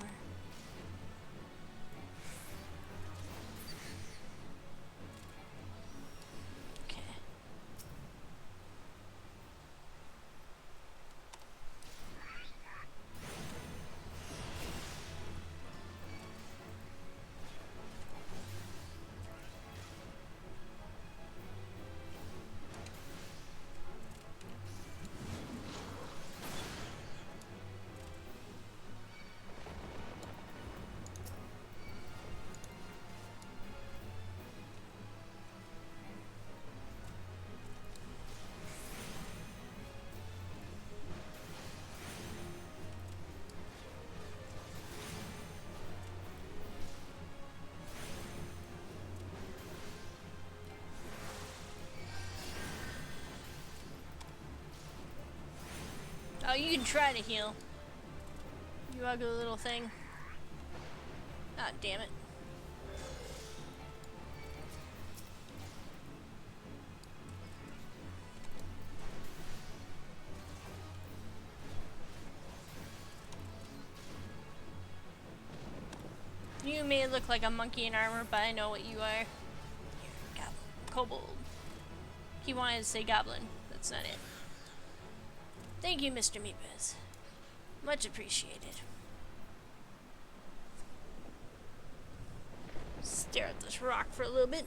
Okay. Oh, you can try to heal. You ugly little thing. Ah, damn it. You may look like a monkey in armor, but I know what you are. You're a kobold. He wanted to say goblin. That's not it. Thank you, Mr. Meepers. Much appreciated. Stare at this rock for a little bit.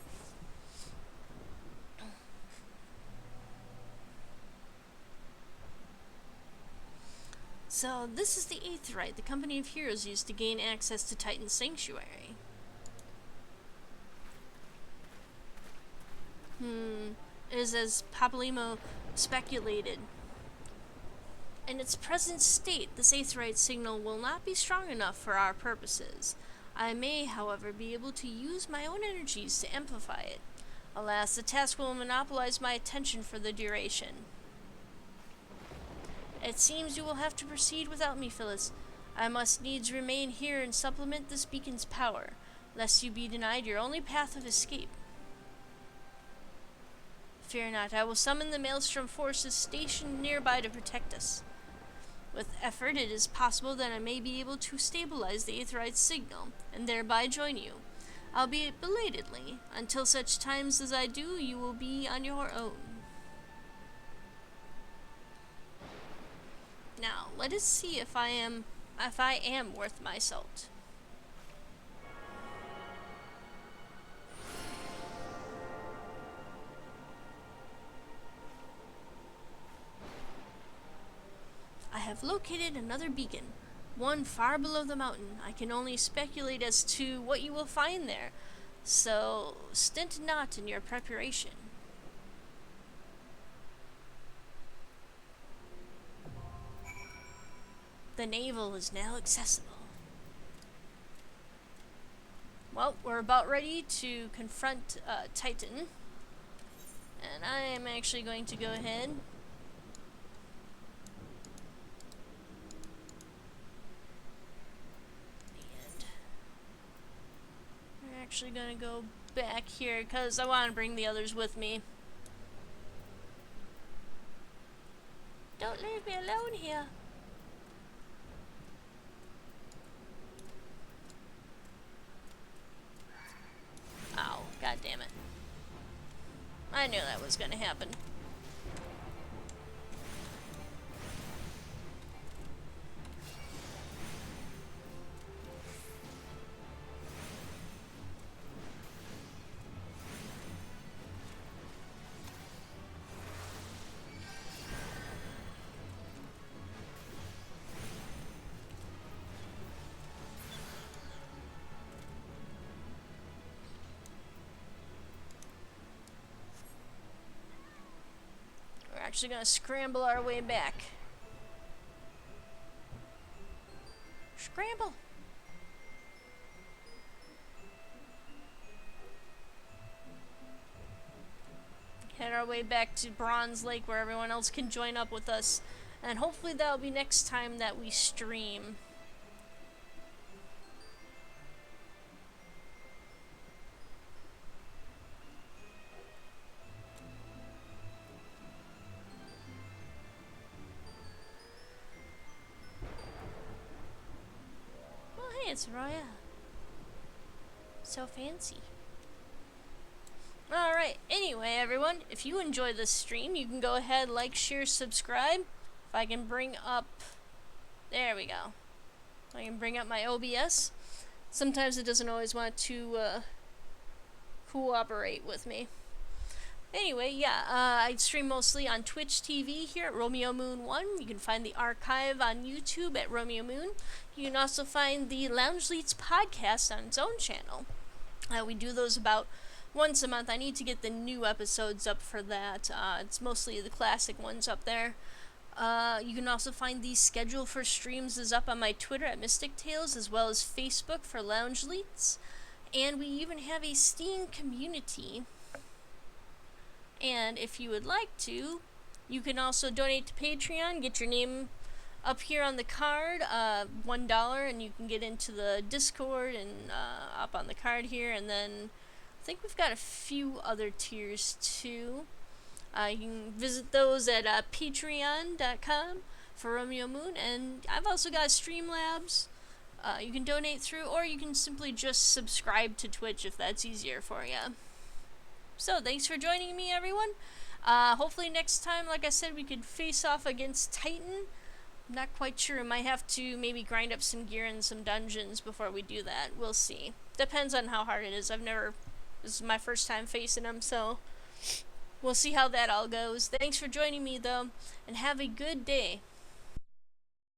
So, this is the eighth rite the Company of Heroes used to gain access to Titan's Sanctuary. It is as Papalymo speculated. In its present state, this eighth rite signal will not be strong enough for our purposes. I may, however, be able to use my own energies to amplify it. Alas, the task will monopolize my attention for the duration. It seems you will have to proceed without me, Phyllis. I must needs remain here and supplement this beacon's power, lest you be denied your only path of escape. Fear not, I will summon the Maelstrom forces stationed nearby to protect us. With effort, it is possible that I may be able to stabilize the Aetherite signal, and thereby join you, albeit belatedly. Until such times as I do, you will be on your own. Now, let us see if I am worth my salt. I have located another beacon, one far below the mountain. I can only speculate as to what you will find there, so stint not in your preparation. The navel is now accessible. Well, we're about ready to confront Titan, and I am actually going to go ahead actually gonna go back here because I want to bring the others with me. Don't leave me alone here. Ow, god damn it. I knew that was gonna happen. Actually gonna scramble our way back. Scramble! Head our way back to Bronze Lake where everyone else can join up with us. And hopefully that'll be next time that we stream. Castle Royale. So fancy. Alright, anyway everyone, if you enjoy this stream, you can go ahead, like, share, subscribe. If I can bring up... There we go. I can bring up my OBS. Sometimes it doesn't always want to cooperate with me. Anyway, yeah, I stream mostly on Twitch TV here at Romeo Moon 1. You can find the archive on YouTube at Romeo Moon. You can also find the Lounge Leads podcast on its own channel. We do those about once a month. I need to get the new episodes up for that. It's mostly the classic ones up there. You can also find the schedule for streams is up on my Twitter at Mystic Tales, as well as Facebook for Lounge Leads. And we even have a Steam community. And if you would like to, you can also donate to Patreon, get your name up here on the card, $1, and you can get into the Discord and up on the card here. And then I think we've got a few other tiers too. You can visit those at patreon.com for Romeo Moon. And I've also got Streamlabs you can donate through, or you can simply just subscribe to Twitch if that's easier for you. So, thanks for joining me, everyone. Hopefully next time, like I said, we could face off against Titan. I'm not quite sure. I might have to maybe grind up some gear in some dungeons before we do that. We'll see. Depends on how hard it is. This is my first time facing him, so we'll see how that all goes. Thanks for joining me, though, and have a good day.